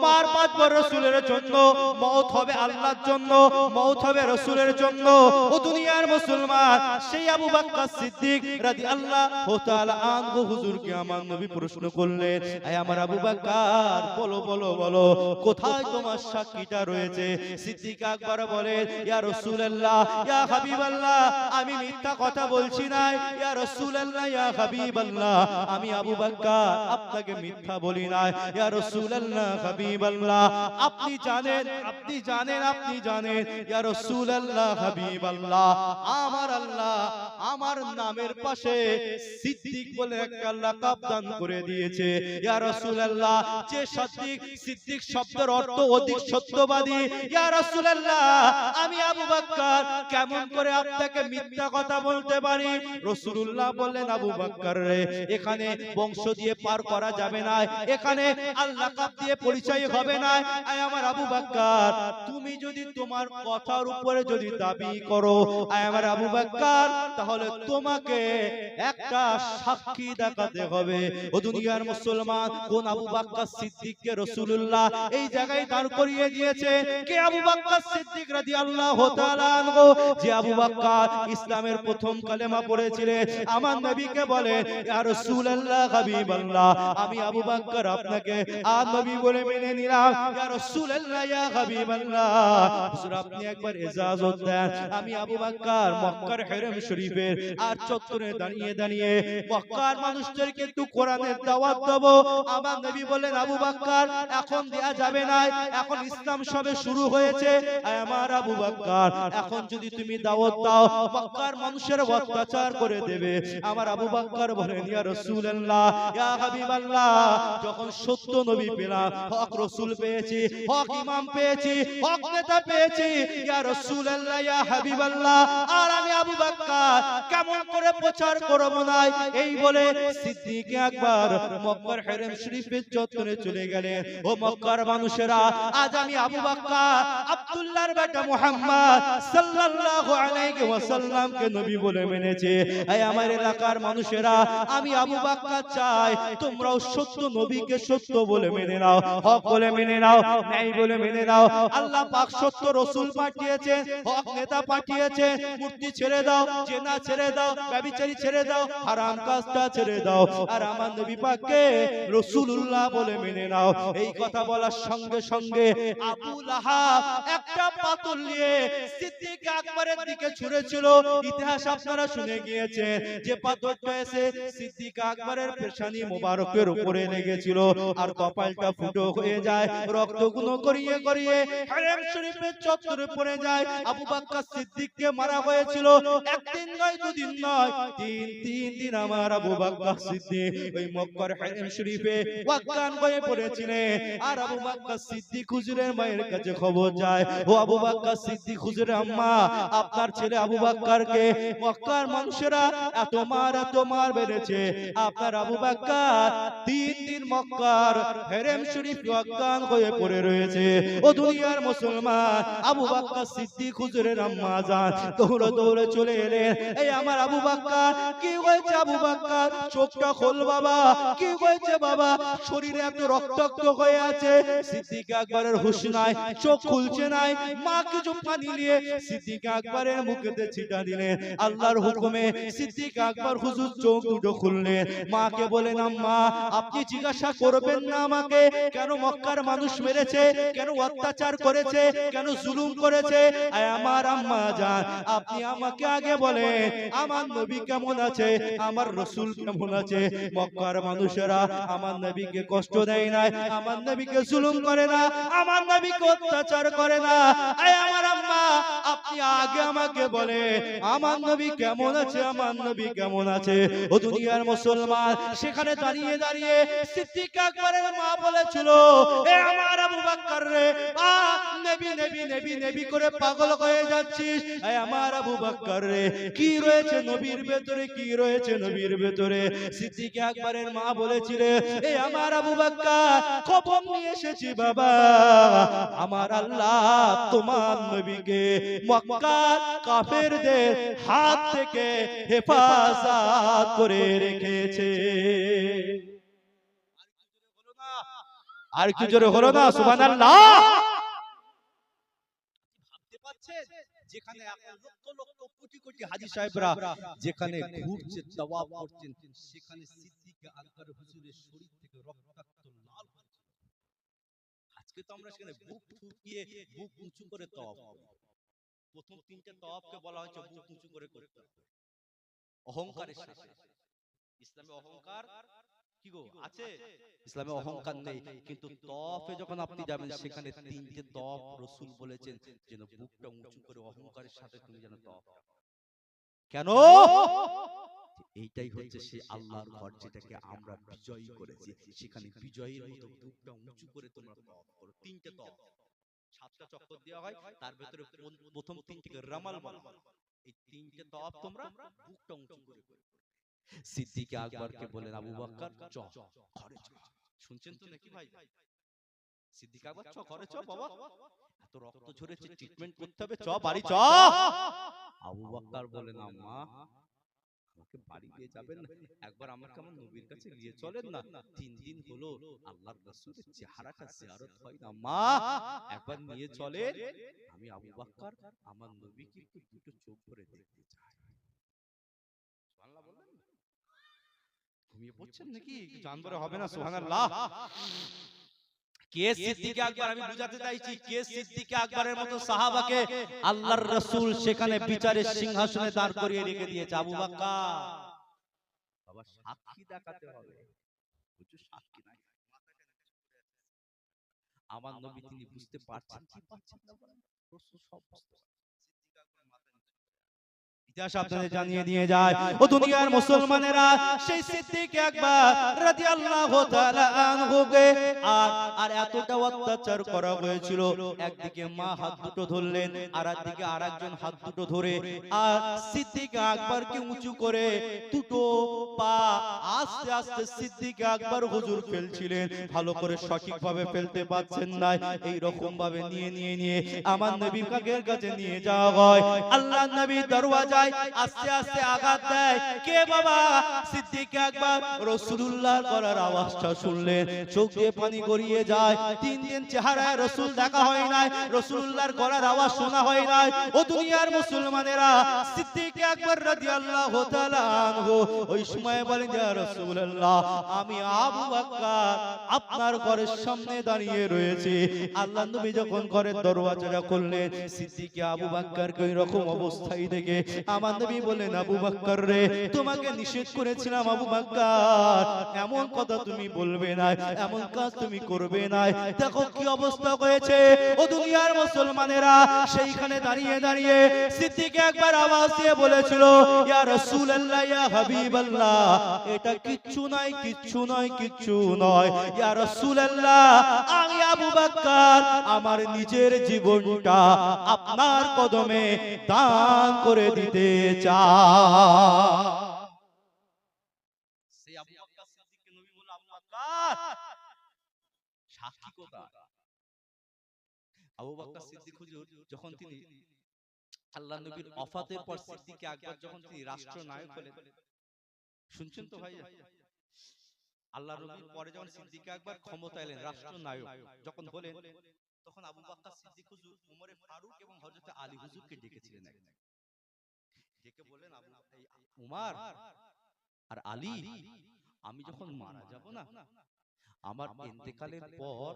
মার বাঁচবো রাসূলের জন্য, মওত হবে আল্লাহর জন্য, মওত হবে রাসূলের জন্য। ও দুনিয়ার মুসলমান, সেই আবু বকর সিদ্দিক রাদিয়াল্লাহু তাআলা আনহু হুজুরকে আমার নবী প্রশ্ন করলেন, আয় আমার আবু বকর, বলো বলো বলো, কোথায় তোমার সাক্ষীটা রয়েছে? সিদ্দিক আকবর বলেন, ইয়া রাসূলুল্লাহ, ইয়া হাবিবাল্লাহ, আমি মিথ্যা কথা বলছি না। ইয়া রাসূলুল্লাহ, ইয়া হাবিবাল্লাহ, আমি আবু বকর আপনাকে মিথ্যা বলি না। ইয়া রাসূলুল্লাহ, হাবিবাল্লাহ, আপনি জানেন, আপনি জানেন, আপনি জানেন, ইয়া রাসূলুল্লাহ, হাবিবাল্লাহ, আমার আল্লাহ আমার নামের পাশে সিদ্দিক বলে একটা লাকাব দান করে দিয়েছে। ইয়া রাসূলুল্লাহ, যে সিদ্দিক শব্দের অর্থ অধিক সত্যবাদী। ইয়া রাসূলুল্লাহ, আমি আবু বকর কেমন করে আপনাকে মিথ্যা কথা বলতে পারি? রাসূলুল্লাহ বললেন, আবু বকর রে, এখানে বংশ দিয়ে পার করা যাবে না, এখানে আল্লাহ কাপ দিয়ে পরিচয় হবে না। আয় আমার আবু বকর, তুমি যদি তোমার কথার উপরে যদি দাবি করো, আয় আমার আবু বকর, তাহলে তোমাকে একটা সাক্ষী দেখাতে হবে। ও দুনিয়ার মুসলমান, কোন আবু বকর সিদ্দিককে রাসূলুল্লাহ এই জায়গায় দাঁড় করিয়ে দিয়েছে? কে আবু বকর সিদ্দিক রাদিয়াল্লাহু তাআলা আনহু, যে আবু বকর ইসলামের প্রথম কালেমা পড়েছিলেন। আমার নবীকে বলেন, ইয়া রাসূলুল্লাহ, হাবিবাল্লাহ, আমি আবু বকর আপনাকে আর নবী বলে মেনে নিলাম। ইয়া রাসূলুল্লাহ, ইয়া হাবিবাল্লাহ, হুজুর আপনি একবার ইজাজত দেন, আমি আবু বকর মক্কার হেরেম শরীফের আর চত্বরে দাঁড়িয়ে দাঁড়িয়ে মক্কার মানুষদেরকে একটু কোরআনের দাওয়াত দেব। আমার নবী বলেন, আবু বকর এখন দেয়া যাবে না, এখন ইসলাম সবে শুরু হয়েছে। আমার আবু বকর, এখন যদি তুমি দাওয়াত দাও মক্কার মানুষের অত্যাচার করে দেবে। আমার আবু বকর বলেন, ইয়া রাসূলুল্লাহ, ইয়া হাবিবাল্লাহ, যখন সত্য নবী পেলাম, হক রাসূল পেয়েছি, হক ইমাম পেয়েছি, হক নেতা পেয়েছি, ইয়া রাসূলুল্লাহ, ইয়া হাবিবাল্লাহ, আর আমি আবু বকর কেমন করে প্রচার করব না? এই বলে সিদ্দিক আকবর মক্কার হেরেম শরীফের চত্বরে চলে গেলেন। ও মক্কার মানুষেরা, আজ আমি আবু বকর আব্দুল্লাহর বেটা মুহাম্মদ সাল্লাল্লাহু আলাইহি ওয়াসাল্লামকে নবী বলে মেনেছে। এই আমার এলাকার মানুষেরা, আমি আবু বকর চাই তোমরাও সত্য নবীকে সত্য বলে মেনে নাও, হক বলে মেনে নাও, ন্যায় বলে মেনে নাও। আল্লাহ পাক সত্য রাসূল পাঠিয়েছে, হক নেতা পাঠিয়েছে, মূর্তি ছেড়ে ছেড়ে দাও, জেনা ছেড়ে দাও, ব্যভিচারী ছেড়ে দাও, হারাম কাজটা ছেড়ে দাও, আর আমার নবী পাককে রাসূলুল্লাহ বলে মেনে নাও। এই কথা বলার সঙ্গে সঙ্গে আবু লাহাব একটা পাথর নিয়ে সিদ্দিক আকবরের দিকে ছুঁড়েছিল। ইতিহাস আপনারা শুনে গিয়েছেন যে পাথরটা এসে সিদ্দিক আকবরের পেশানি মোবারকের উপরে লেগেছিল, আর কপালটা ফুটো হয়ে যায়, রক্তগুলো গড়িয়ে গড়িয়ে হারেম শরীফের চত্বরে পড়ে যায়। আবু বকর সিদ্দিককে মারা হয়েছিল একদিন নয়, দুদিন নয়, তিন দিন আমার আবু বকর সিদ্দিক ওই মক্কার হারেম শরীফে ওয়াক্কান হয়ে পড়েছিলেন। আর আবু বকর সিদ্দিক হুজুরের মায়ের কাছে খবর যায়, ও আবু বকর সিদ্দিক হুজুরের আম্মা, আপনার ছেলে আবু বকরকে মক্কার মানুষেরা এত মার বেড়েছে, আপনার আবু বকর 3 দিন মক্কার হারেম শরীফ ওয়াক্কান হয়ে পড়ে রয়েছে। ও দুনিয়ার মুসলমান, আবু বকর সিদ্দিক হুজুরের আম্মা জান দৌড়ে দৌড়ে চলে এলেন। এই আমার আবু বকর, কি হয়েছে আবু বকর? চোখটা খোল বাবা, কি হয়েছে বাবা? শরীরে এত রক্তাক্ত হয়ে আছে। সিদ্দিক আকবরের হুঁশ নাই, চোখ খুলছে নাই। মা কিছু পানি নিয়ে সিদ্দিক আকবরের মুখেতে ছিটা দিলেন। আল্লাহর হুকুমে সিদ্দিক আকবর হুজুর চোখ দুটো খুললেন। মাকে বলেন, আম্মা আপনি জিজ্ঞাসা করবেন না আমাকে কেন মক্কার মানুষ মেরেছে, কেন অত্যাচার করেছে, কেন জুলুম করেছে? আমার আম্মা জান, আপনি আমাকে আগে বলেন আমার নবী কেমন আছে, আমার রাসূল কেমন আছে? মক্কার মানুষেরা আমার নবীকে কষ্ট দেয় না, আমার নবীকে জুলুম করে না, আমার নবীকে অত্যাচার করে না। আমার আম্মা আপনি আগে আমাকে বলে আমার নবী কেমন আছে, আমার নবী কেমন আছে? ও দুনিয়ার মুসলমান, সেখানে দাঁড়িয়ে দাঁড়িয়ে সিদ্দিক আকবরের মা বলেছিল, এ আমার আবু বকর রে, নবী নবী নবী নবী করে পাগল হয়ে যাচ্ছিস। এ আমার আবু বকর রে, কি রয়েছে নবীর ভেতরে, কি রয়েছে নবীর ভেতরে? সিদ্দিক আকবরের মা বলেছিল, এ আমার আবু বকর, খবর নিয়ে এসেছি বাবা, আমার আল্লাহ তোমার নবীকে মক্কার কাফেরদের হাত থেকে হেফাজত করে রেখেছে। আর কি জোরে হলো না সুবহানাল্লাহ? ভাবতে পাচ্ছেন যেখানে লক্ষ লক্ষ কোটি কোটি হাজী সাহেবরা যেখানে ঘুরছে, তাওয়াফ করছেন, সেখানে সিদ্দিক আকবর হুজুরের শরীর থেকে রক্তাক্ত লাল হচ্ছে। আজকে তো আমরা সেখানে বুক ঠুকিয়ে বুক উঁচু করে তাওয়াফ করি। প্রথম 3টে তাওয়াফকে বলা হয়েছে বুক উঁচু করে করতে হবে, অহংকারের সাথে। ইসলামে অহংকার কি গো আছে? ইসলামে অহংকার নেই, কিন্তু তওয়াফে যখন আপনি যাবেন সেখানে 3টে তওয়াফ রাসূল বলেছেন যেন বুকটা উঁচু করে অহংকারের সাথে তুমি যেন তওয়াফ। কেন? এইটাই হচ্ছে সে আল্লাহর ঘর যেটাকে আমরা বিজয়ী করেছি, সেখানে বিজয়ীর মতো বুকটা উঁচু করে তোমরা তওয়াফ করো। 3টে তওয়াফ, 7টা চক্কর দেওয়া হয়, তার ভিতরে প্রথম 3টিকে রামাল বলা হয়। এই 3টে তওয়াফ তোমরা বুকটা উঁচু করে করো। সিদ্দিক আকবরকে বলেন, আবু বকর চ ঘরে চ। শুনছেন তো নাকি ভাই? সিদ্দিক আকবর চ ঘরে চ বাবা, এত রক্ত ঝরেছে, ট্রিটমেন্ট করতে হবে, চ বাড়ি চ। আবু বকর বলেন, আম্মা আমাকে বাড়ি নিয়ে যাবেন না, একবার আমাকে আমার নবীর কাছে নিয়ে চলেন না। 3 দিন হলো আল্লাহর রাসূলের চেহারাটা জিয়ারত হয় না, মা একবার নিয়ে চলেন। আমি আবু বকর আমার নবীকে একটু দুটো চোখ করে দেখতে চাই। সুবহানাল্লাহ বললেন? ঘুমিয়ে পড়ছেন নাকি? জানবরে হবে না সুবহানাল্লাহ। কে সিদ্দিক আকবর? আমি বুঝাতে চাইছি কে সিদ্দিক আকবরের মতো সাহাবাকে আল্লাহর রাসূল সেখানে বিচারের সিংহাসনে দাঁড় করিয়ে রেখে দিয়েছে। আবু বকর বাবা সাক্ষী দেখাতে হবে, বুঝছো? সাক্ষী নাই, আমার নবী তিনি বুঝতে পারছেন কি পাচ্ছেন না, রাসূল সব বুঝতে পারছেন। ইতিহাস আপনাদের জানিয়ে দিয়ে যায়, ও দুনিয়ার মুসলমানেরা, সেই সিদ্দিক আকবর রাদিয়াল্লাহু তাআলা আনহুকে আর এতটা অত্যাচার করা হয়েছিল। একদিকে মা হাত দুটো ধরলেন, আর একদিকে আরেকজন হাত দুটো ধরে আর সিদ্দিক আকবরকে উঁচু করে দুটো পা আস্তে আস্তে সিদ্দিক আকবর হুজুর ফেলছিলেন, ভালো করে সঠিকভাবে ফেলতে পারছেন না। এই রকম ভাবে নিয়ে আমার নবী পাকের কাছে নিয়ে যাওয়া হয়। আল্লাহর নবী দরওয়াজা যায়, আস্তে আস্তে আঘাত দেয়। কে বাবা? সিদ্দিক আকবর। রাসূলুল্লাহর গলার আওয়াজটা শুনলেন, চোখ দিয়ে পানি গড়িয়ে যায়। 3 দিন চেহারায় রাসূল দেখা হয় নাই, রাসূলুল্লাহর গলার আওয়াজ শোনা হয় নাই। ও দুনিয়ার মুসলমানেরা, সিদ্দিক আকবর রাদিয়াল্লাহু তাআলা আনহু ওই সময় বলেন, ইয়া রাসূলুল্লাহ, আমি আবু বকর আপনার ঘরের সামনে দাঁড়িয়ে রয়েছি। আল্লাহর নবী যখন ঘরের দরওয়াজাটা খুললেন, সিদ্দিক আবু বকরকে ওই রকম অবস্থায় দেখে আমার নবী বলেন, আবু বকর রে, তোমাকে নিষেধ করেছিলাম আবু বকর, এমন কথা তুমি বলবে না, এমন কাজ তুমি করবে না। দেখো কি অবস্থা হয়েছে। ও দুনিয়ার মুসলমানেরা, সেইখানে দাঁড়িয়ে দাঁড়িয়ে সিদ্দিক একবার আওয়াজ দিয়ে বলেছিল, ইয়া রাসূলুল্লাহ, ইয়া হাবিবাল্লাহ, এটা কিচ্ছু নয়, কিচ্ছু নয়, কিচ্ছু নয়। ইয়া রাসূলুল্লাহ, আমি আবু বকর আমার নিজের জীবনটা আপনার কদমে দান করে দিতে চাই। সেই আবু বকর সিদ্দিককে নবী বলল, আবু বকর সাক্ষী কোথায়? আবু বকর সিদ্দিক হুজুর যখন তিনি আল্লাহর নবীর ওফাতের পর সিদ্দিক আকবর যখন তিনি রাষ্ট্রনায়ক হলেন, শুনছেন তো ভাই? আল্লাহর নবীর পরে যখন সিদ্দিক আকবর ক্ষমতা এলেন, রাষ্ট্রনায়ক যখন হলেন, তখন আবু বকর সিদ্দিক হুজুর ওমরে ফারুক এবং হযরত আলী হুজুরকে ডেকেছিলেন। ডেকে বললেন, আবু উমর আর আলী, আমি যখন মারা যাব না, আমার ইন্তেকালের পর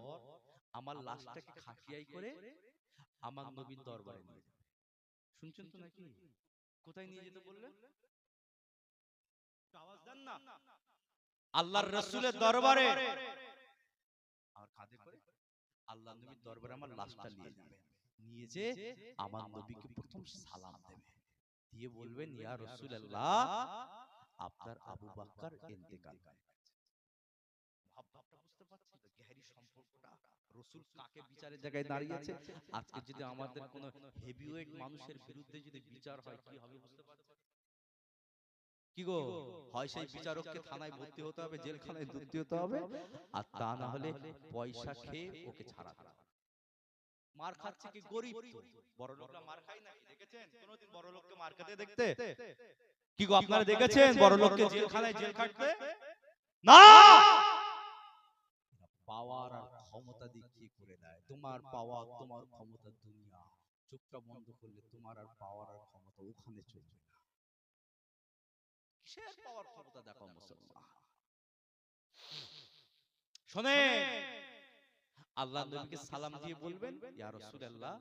আমার লাশটাকে খাটিয়াই করে আমার নবীর দরবারে নিয়ে যাবে। শুনছেন তো নাকি? কোথায় নিয়ে যেতে বললেন? আওয়াজ দেন না। আল্লাহর রাসূলের দরবারে। আর কাঁধে করে আল্লাহর নবীর দরবারে আমার লাশটা নিয়ে যাবে। নিয়ে যে আমার নবীকে প্রথম সালাম দেবে, দিয়ে বলবেন, ইয়া রাসূলুল্লাহ, আপনার আবু বকর ইন্তেকাল করে গেছে। ভাবটা বুঝতে পারছেন তো? গহরি সম্পর্কটা। রাসূল কাকে বিচারের জায়গায় দাঁড়িয়েছে। আজকে যদি আমাদের কোনো হেভিওয়েট মানুষের বিরুদ্ধে যদি বিচার হয়, কি হবে বুঝতে পারছেন? কি গো, হয় সেই বিচারককে থানায় ভর্তি হতে হবে, জেলখানায় ভর্তি হতে হবে, আর তা না হলে পয়সা খেয়ে ওকে ছাড়া হবে। মার খাচ্ছে কি গরিব? তো বড় লোকরা মার খায় নাকি? দেখেছেন কোনোদিন বড় লোককে মার খেতে দেখতে? কি গো, আপনারা দেখেছেন বড় লোককে জেলখানায় জেল খাটতে? না। পাওয়ার আর ক্ষমতা দেখিয়ে করে দেয়। তোমার পাওয়ার, তোমার ক্ষমতা দুনিয়া, চোখটা বন্ধ করলে তোমার আর পাওয়ার আর ক্ষমতা ওখানে চলবে না। কিসের পাওয়ার ক্ষমতা দেখাও মুসলমান? শুনে আল্লাহর নবীকে সালাম দিয়ে বলবেন, ইয়া রাসূলুল্লাহ,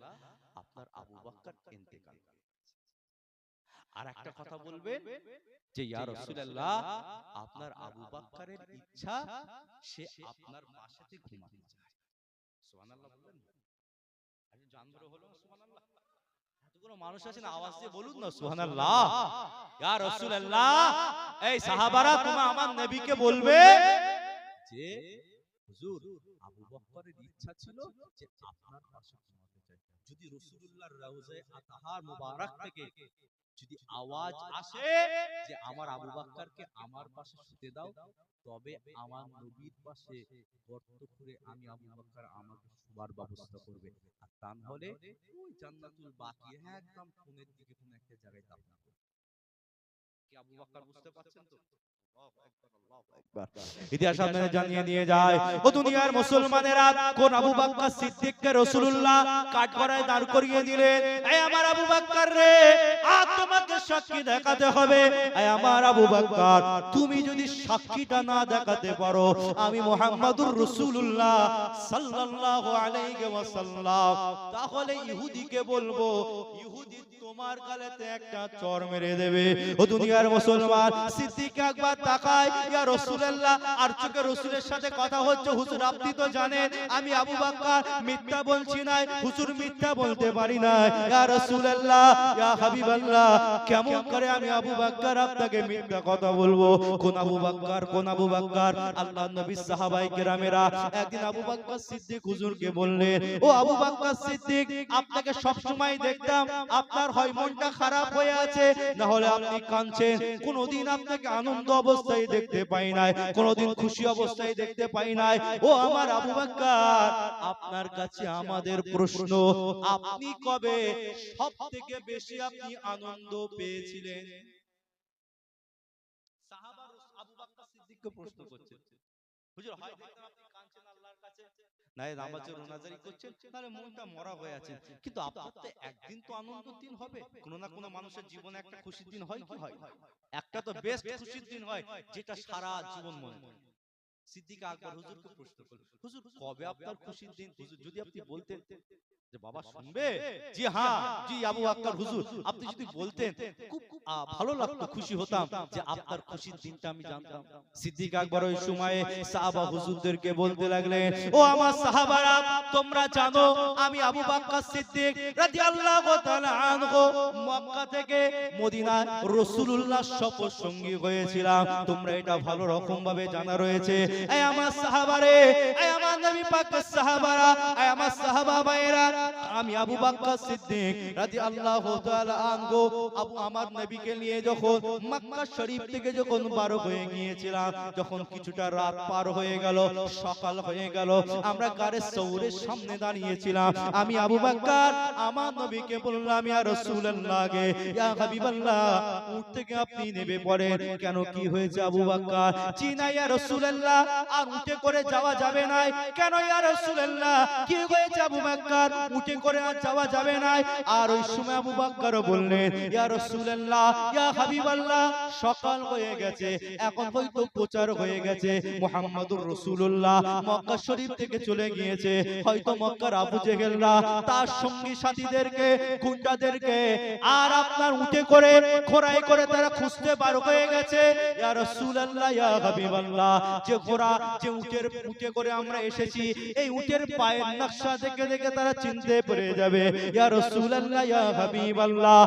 আপনার আবু বকর ইন্তেকাল করেছে। আর একটা কথা বলবেন যে, ইয়া রাসূলুল্লাহ, আপনার আবু বকরের ইচ্ছা সে আপনার পাশেতে ঘুমাতে চায়। সুবহানাল্লাহ বলবেন। আরে জানবর হলো না সুবহানাল্লাহ। এতগুলো মানুষ আছেন, আওয়াজ দিয়ে বলুন না সুবহানাল্লাহ। ইয়া রাসূলুল্লাহ, এই সাহাবারা তোমরা আমার নবীকে বলবে যে, হুজুর, আবু বকরের ইচ্ছা ছিল যে আপনার পাশে ঘুমাতে চায়। যদি রাসূলুল্লাহর রওজায়ে আতহার মুবারক থেকে যদি আওয়াজ আসে যে আমার আবু বকরকে আমার পাশে শুতে দাও, তবে আমার নবীর পাশে গর্ত করে আমি আবু বকর আমাকে শোবার ব্যবস্থা করবে। আর তা না হলে ওই জান্নাতুল বাকি একদম কোণের দিকে কোন একটা জায়গায় দাফন করবে। কি আবু বকর বুঝতে পারছেন তো? ইতিহাস আপনাদের জানিয়ে দিয়ে যায়, ও দুনিয়ার মুসলমানেরা, কোন আবু বকর সিদ্দিককে রাসূলুল্লাহ কাঠগড়ায় দাঁড় করিয়ে দিলেন। এই আমার আবু বকর রে, আজ তোমাকে সাক্ষী দেখাতে হবে। এই আমার আবু বকর, তুমি যদি সাক্ষীটা না দেখাতে পারো, আমি মুহাম্মাদুর রাসূলুল্লাহ সাল্লাল্লাহু আলাইহি ওয়াসাল্লাম, তাহলে ইহুদিকে বলবো, ইহুদি তোমার গালেতে একটা চড় মেরে দেবে। ও দুনিয়ার মুসলমান, সিদ্দিক আকবর তাকায়, ইয়া রাসূলুল্লাহ, আর চোখে রাসূলের সাথে কথা হচ্ছে। হুজুর আপনি তো জানেন আমি আবু বকর মিথ্যা বলছি না, হুজুর মিথ্যা বলতে পারি না। ইয়া রাসূলুল্লাহ, ইয়া হাবিবাল্লাহ, কেমন করে আমি আবু বকর আপনাকে মিথ্যা কথা বলবো? কোন আবু বকর, কোন আবু বকর? আল্লাহর নবী সাহাবায়ে কেরামেরা একদিন আবু বকর সিদ্দিক হুজুরকে বললেন, ও আবু বকর সিদ্দিক, আপনাকে সব সময় দেখতাম আপনার হয় মনটা খারাপ হয়ে আছে, না হলে আপনি কাঁদছেন, কোনদিন আপনাকে আনন্দ অবস্থায় দেখতে পাই নাই, কোনদিন খুশি অবস্থায় দেখতে পাই নাই। ও আমার আবু বকর, আপনার কাছে আমাদের প্রশ্ন, আপনি কবে সবথেকে বেশি আপনি আনন্দ পেয়েছিলেন। সাহাবা আবু বকর সিদ্দিককে প্রশ্ন করছেন, হুজুর হয় দেখতাম আপনি কাঁদছেন আল্লাহর কাছে, নাই নামাজে রোনাজারি করছেন, তাহলে মনটা মরা হয়ে আছে, কিন্তু আপনার তো একদিন তো আনন্দের দিন হবে, কোনো না কোনো মানুষের জীবনে একটা খুশির দিন হয় কি হয়? একটা তো বেস্ট খুশির দিন হয় যেটা সারা জীবন মনে পড়ে। সিদ্দিক আকবর হুজুরকে প্রশ্ন করলেন, হুজুর কবে আপনার খুশির দিন? হুজুর যদি আপনি বলতেন যে বাবা শুনবে, জি হ্যাঁ জি আবু বকর হুজুর, আপনি যদি বলতেন খুব ভালো লাগতো, খুশি হতাম যে আপনার খুশির দিনটা আমি জানতাম। সিদ্দিক আকবর ওই সময়ে সাহাবা হুজুরদেরকে বলতে লাগলেন, ও আমার সাহাবারা, তোমরা জানো আমি আবু বকর সিদ্দিক রাদিয়াল্লাহু তাআলা আনহু মক্কা থেকে মদিনায় রাসূলুল্লাহ সফর সঙ্গী হয়েছিলাম, তোমরা এটা ভালো রকম ভাবে জানা রয়েছে। এই আমার সাহাবারে, এই আমার নবী পাকের সাহাবারা, এই আমার সাহাবা ভাইরা, আমি আবু বকর সিদ্দিক রাদিয়াল্লাহু তাআলা আনহু আমার নবীকে নিয়ে যখন মক্কা শরীফ থেকে যখন বার হয়ে গিয়েছিলাম, যখন কিছুটা রাত পার হয়ে গেল, সকাল হয়ে গেল, আমরা গারে সৌরের সামনে দাঁড়িয়েছিলাম। আমি আবু বকর আমার নবীকে বললাম, ইয়া রাসূলুল্লাহ গে, ইয়া হাবিবাল্লাহ, উঠ থেকে আপনি নেমে পড়েন। কেন কি হয়েছে আবু বকর? জি না ইয়া রাসূলুল্লাহ, আর উঠে করে যাওয়া যাবে না। কেন ইয়া রাসূলুল্লাহ, কি হয়েছে আবু বকর? উঠে করে আর যাওয়া যাবে না। আর ওই সময় আবু বকর বললেন, ইয়া রাসূলুল্লাহ, ইয়া হাবিবাল্লাহ, সকাল হয়ে গেছে, এখন হয়তো প্রচার হয়ে গেছে মুহাম্মাদুর রাসূলুল্লাহ মক্কা শরীফ থেকে চলে গিয়েছে, হয়তো মক্কার আবু জেহেলরা তার সঙ্গী সাথীদেরকে, গুন্ডাদেরকে আর আপনার উঠে করে ঘোড়ায় করে তারা খুঁজতে বার হয়ে গেছে। ইয়া রাসূলুল্লাহ, ইয়া হাবিবাল্লাহ, যে ঘোড়া, যে উটে করে আমরা এসেছি, এই উটের পায়ের নকশা দেখে দেখে তারা চিনতে পেরে যাবে। ইয়া রাসূলুল্লাহ, ইয়া হাবিবাল্লাহ,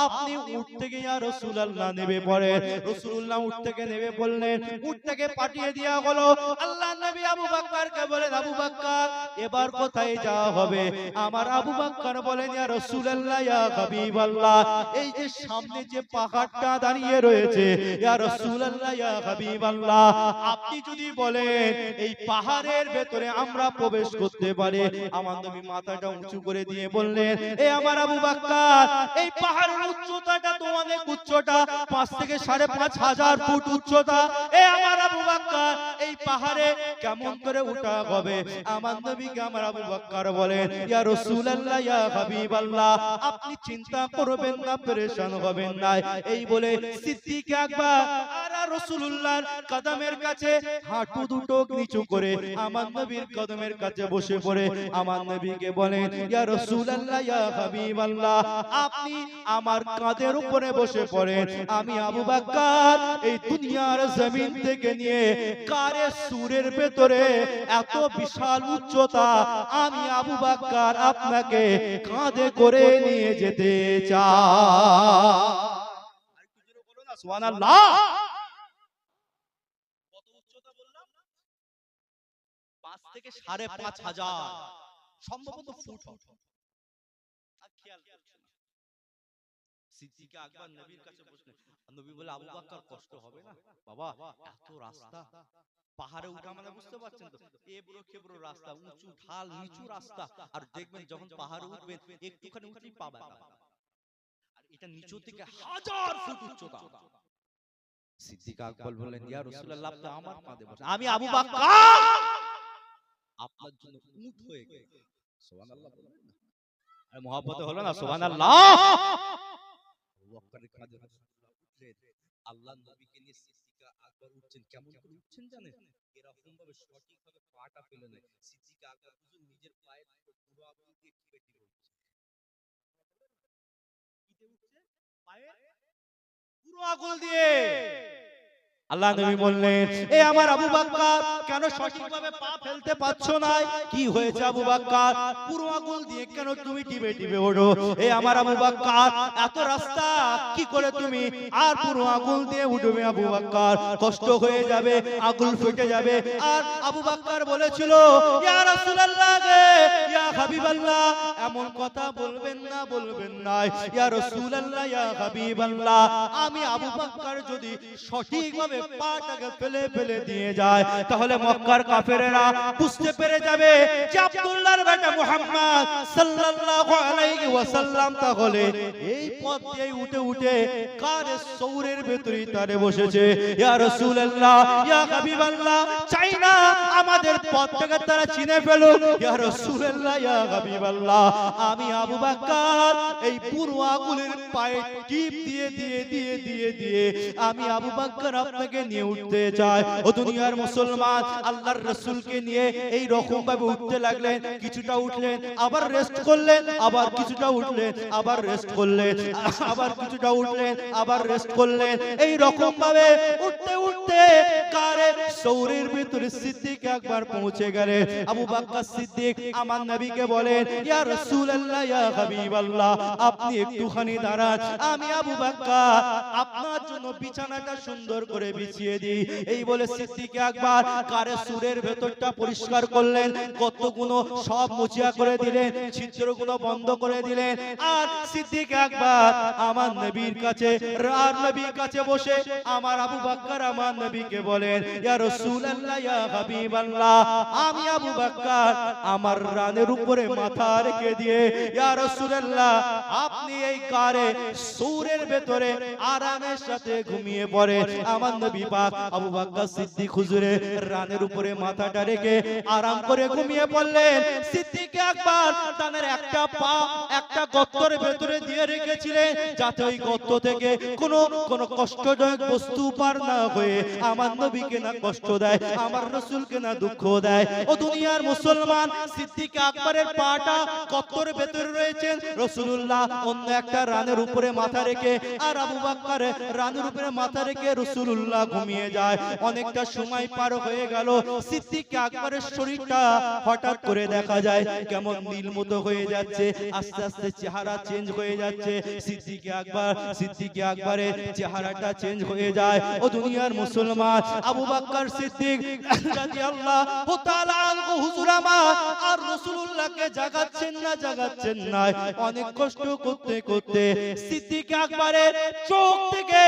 আপনি উট থেকে ইয়া রাসূলুল্লাহ নেমে পড়েন। রাসূলুল্লাহ উট থেকে নেমে পড়লেন, উট থেকে পাঠিয়ে দেয়া হলো। আল্লাহর নবী আবু বকরকে বলেন, আবু বকর এবার কোথায় যাওয়া হবে? আমার আবু বকর বলেন, ইয়া রাসূলুল্লাহ, ইয়া হাবিবাল্লাহ, এই যে সামনে যে পাহাড়টা দাঁড়িয়ে রয়েছে, ইয়া রাসূলুল্লাহ, ইয়া হাবিবাল্লাহ, আপনি যদি বলেন এই পাহাড়ের ভেতরে আমরা প্রবেশ করতে পারি। আমার নবী মাথাটা উঁচু করে দিয়ে বললেন, এ আমার আবু বকর, এই পাহাড়ের উচ্চতাটা তো অনেক উচ্চতা, 5 থেকে 5,500 ফুট উচ্চতা। এ আমার আবু বকর, এই পাহাড়ে কেমন করে ওঠা হবে? আমার নবীকে আমার আবু বকর বলেন, ইয়া রাসূলুল্লাহ, ইয়া হাবিবাল্লাহ, আপনি চিন্তা করবেন না, পেরেশান হবেন না। এই বলে সিদ্দিক আকবর আর রাসূলুল্লাহর কদমের কাছে হাঁটু দুটো নিচু করে আমার নবীর কদমের কাছে বসে পড়ে আমার নবীকে বলেন, ইয়া রাসূলুল্লাহ, ইয়া হাবিবাল্লাহ, আপনি আমার কাঁধের উপরে বসে পড়েন। আমি আবু বকর এই দুনিয়ার জমিন থেকে নিয়ে কারে সুরের ভেতরে এত বিশাল উচ্চতা, আমি আবু বকর আপনাকে কাঁধে করে নিয়ে যেতে চাই। সুবহানাল্লাহ। কত উচ্চতা বললাম? 5 থেকে 5,500 সম্ভবত ফুট হবে। আর খেয়াল করছেন সিদ্দিক আকবর নবীর কাছে বসলেন, নবী বলে, আবু বকর কষ্ট হবে না বাবা? এত রাস্তা, পাহাড়ে উঠা মানে বুঝতে পারছেন তো, এবড়ো খেবড়ো রাস্তা, উঁচু ঢাল নিচু রাস্তা, আর দেখবেন যখন পাহাড়ে উঠবেন একটুখানি উঁচুই পাবেন, আর এটা নিচু থেকে 1000 ফুট উচ্চতা। সিদ্দিক আকবর বললেন, ইয়া রাসূলুল্লাহ, আপনি আমার কাঁধে বসেন, আমি আবু বকর আপনার জন্য উট হয়ে গেল। সুবহানাল্লাহ বলবেন না? আর মুহাব্বতে হলো না? সুবহানাল্লাহ। আবু বকরের কাঁধে রাসূলুল্লাহ উঠলেন, আল্লাহর নবীকে নিয়ে সিদ্দিক আকবর উঠছেন। কেমন করে উঠছেন জানেন? এরকম ভাবে সঠিকভাবে পাটা ফেলে নেয়। সিদ্দিক আকবর হুজুর নিজের পায়ের পুরো আঙুল দিয়ে টিপে টিপে উঠছে। কিতে উঠছে? পায়ে পুরো আঙুল দিয়ে। আল্লাহ নবী বললেন, এ আমার আবু বকর, কেন সঠিকভাবে পা ফেলতে পারছো না? কি হয়েছে আবু বকর? পুরো আঙুল দিয়ে কেন তুমি টিপে টিপে ওঠো? এ আমার আবু বকর, এত রাস্তা কি করে তুমি আর পুরো আঙুল দিয়ে উঠবে আবু বকর? কষ্ট হয়ে যাবে, আঙুল ফেটে যাবে। আর আবু বকর বলেছিল, ইয়া রাসূলুল্লাহ গে, ইয়া হাবিবাল্লাহ, এমন কথা বলবেন না, বলবেন না। ইয়া রাসূলুল্লাহ, ইয়া হাবিবাল্লাহ, আমি আবু বকর যদি সঠিকভাবে ভাবে পাটাকে ফেলে ফেলে দিয়ে যায়, তাহলে মক্কার কাফেরেরা বুঝতে পেরে যাবে যে আব্দুল্লাহর বেটা মুহাম্মদ সাল্লাল্লাহু আলাইহি ওয়াসাল্লাম তাহলে এই পথ দিয়ে উঠে উঠে কার সৌরের ভেতরে তারে বসেছে। ইয়া রাসূলুল্লাহ, ইয়া হাবিবাল্লাহ, চাই না আমাদের পথটাকে তারা চিনে ফেলুক। ইয়া রাসূলুল্লাহ, ইয়া হাবিবাল্লাহ, আমি আবু বকর এই পুরো আগুনের পায়ে টিপ দিয়ে দিয়ে দিয়ে দিয়ে দিয়ে আমি আবু বকর আপনাকে নিয়ে উঠতে চাই। ও দুনিয়ার মুসলমান, আল্লাহর রাসূলকে নিয়ে এই রকম ভাবে উঠতে লাগলেন। কিছুটা উঠলেন, আবার রেস্ট করলেন, আবার কিছুটা উঠলেন, আবার রেস্ট করলেন, আবার কিছুটা উঠলেন, আবার রেস্ট করলেন। এই রকম ভাবে উঠতে উঠতে কারে সৌরের ভিতরে সিদ্দিক আকবর পৌঁছে গেলেন। আবু বকর সিদ্দিক আমার নবীকে বলেন, ইয়া রাসূলুল্লাহ, ইয়া হাবিবাল্লাহ, আপনি একটুখানি দাঁড়ান, আমি আবু বকর আপনার জন্য বিছানাটা সুন্দর করে বিছিয়ে দিই। এই বলে সিদ্দিক আকবর কারে সুরের ভেতরটা পরিষ্কার করলেন, কতগুলো সব মুছিয়া করে দিলেন, ছিদ্রগুলো বন্ধ করে দিলেন। আর সিদ্দিক আকবর আমার নবীর কাছে, আর নবীর কাছে বসে আমার আবু বকর আমার নবীকে বলেন, ইয়া রাসূলুল্লাহ, ইয়া হাবিবাল্লাহ, আমি আবু বকর আমার রানের উপরে মাথা রেখে দিয়ে ইয়া রাসূলুল্লাহ আপনি এই কারে সূরের ভেতরে আরামের সাথে ঘুমিয়ে পড়ে। আমার নবী পাক আবু বকর সিদ্দিক হুজুরে রানের উপরে মাথাটা রেখে আরাম করে ঘুমিয়ে পড়লেন। সিদ্দিক আকবর তাদের একটা পা একটা গর্তের ভেতরে দিয়ে রেখেছিলেন, যাতে ওই গর্ত থেকে কোনো কষ্টজনক বস্তু পার না হয়ে আমার নবীকে না কষ্ট দেয়, আমার রাসূলকে না দুঃখ দেয়। ও দুনিয়ার মুসলমান, সিদ্দিক আকবরের পাটা গর্তের ভেতরে রয়েছেন, রাসূলুল্লাহ অন্য একটা রানের উপরে মাথা রেখে আর আবু বকর রানের উপরে মাথা রেখে রাসূলুল্লাহ ঘুমিয়ে যায়। অনেকটা সময় পার হয়ে গেল, সিদ্দিক আকবরের শরীরটা হঠাৎ করে দেখা যায় কেমন নীল মতো হয়ে যাচ্ছে, আস্তে আস্তে চেহারা চেঞ্জ হয়ে যাচ্ছে। সিদ্দিক আকবরের চেহারাটা চেঞ্জ হয়ে যায়। ও দুনিয়ার মুসলমান, আবু বকর সিদ্দিক রাদিয়াল্লাহু তাআলা আনহু হুজুর আমার আর রাসূলুল্লাহকে জাগাচ্ছেন না, অনেক কষ্ট করতে করতে সিদ্দিক আকবরের চোখ থেকে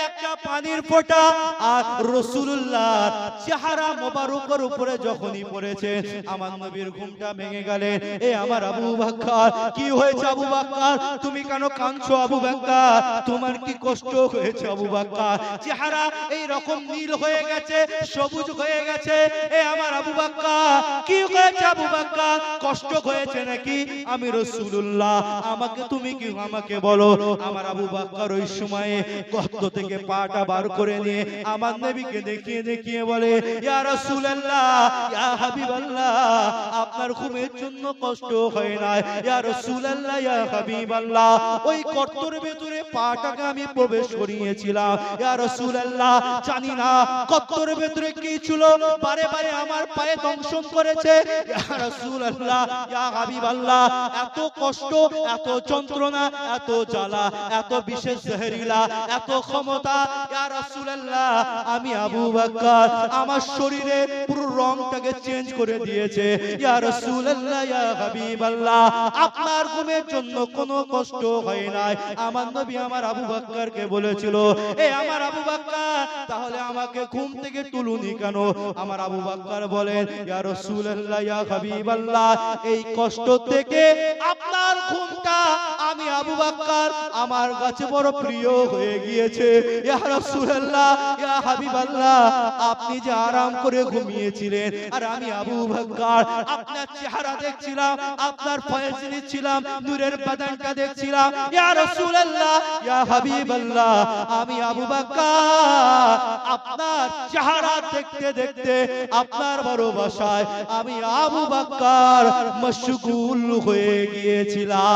একটা পানির ফোঁটা আর রাসূলুল্লাহর চেহারা মোবারকের উপরে যখনই পড়েছে, আমার নবীর ঘুমটা ভেঙে গেলেন। এ আমার আবু বকর, কি হয়েছে আবু বকর, তুমি কেন কাঁদছো আবু বকর, তোমার কি কষ্ট হয়েছে আবু বকর? চেহারা এই রকম নীল হয়ে গেছে, সবুজ হয়ে গেছে। এ আমার আবু বকর, কি হয়েছে আবু বকর, কষ্ট হয়েছে নাকি? আমি রাসূলুল্লাহ, তুমি কি আমাকে বলো। আমার আবু বকর ওই সময়ে গর্ত থেকে পাটা বার করে নিয়ে আমার নবীকে দেখিয়ে দেখিয়ে বলে, ইয়া রাসূলুল্লাহ, ইয়া হাবিবাল্লাহ, আপনার ঘুমের জন্য কষ্ট হয় না। ইয়া রাসূলুল্লাহ, ইয়া হাবিবাল্লাহ, ওই গর্তের ভেতরে পাটাকে আমি প্রবেশ করিয়েছিলাম। ইয়া রাসূলুল্লাহ, জানি না গর্তের ভেতরে কি ছিল, বারে বারে আমার পায়ে দংশন করেছে। ইয়া রাসূলুল্লাহ, ইয়া হাবিবাল্লাহ, এত কষ্ট, এত যন্ত্রণা, এত জ্বালা, এত বিশেষ জহরিলা, এত ক্ষমতা। ইয়া রাসূলুল্লাহ, আমি আবু বকর আমার শরীরে পুরো রংটাকে চেঞ্জ করে দিয়েছে। ইয়া রাসূলুল্লাহ, ইয়া হাবিবাল্লাহ, আপনার ঘুমের জন্য কোনো কষ্ট হয় নাই। আমার নবী আমার আবু বকরকে বলেছিল, এ আমার আবু বকর, তাহলে আমাকে ঘুম থেকে তুলুনি কেন? আমার আবু বকর বলেন, ইয়া রাসূলুল্লাহ, ইয়া হাবিবাল্লাহ, এই কষ্ট থেকে আপনার ঘুমটা আমি আবু বকর আমার কাছে বড় প্রিয় হয়ে গিয়েছে। ইয়া রাসূলুল্লাহ, ইয়া হাবিবাল্লাহ, আপনি যে আরাম করে ঘুমিয়েছিলেন আর আমি আবু বকর আপনার চেহারা দেখছিলাম, আপনার ফয়েজ নিচ্ছিলাম, নূরের বাদানটা দেখছিলাম। ইয়া রাসূলুল্লাহ, ইয়া হাবিবাল্লাহ, আমি আবু বকর আপনার চেহারা দেখতে দেখতে আপনার ভালোবাসায় আমি আবু বকর মশগুল হয়ে গিয়েছিলাম।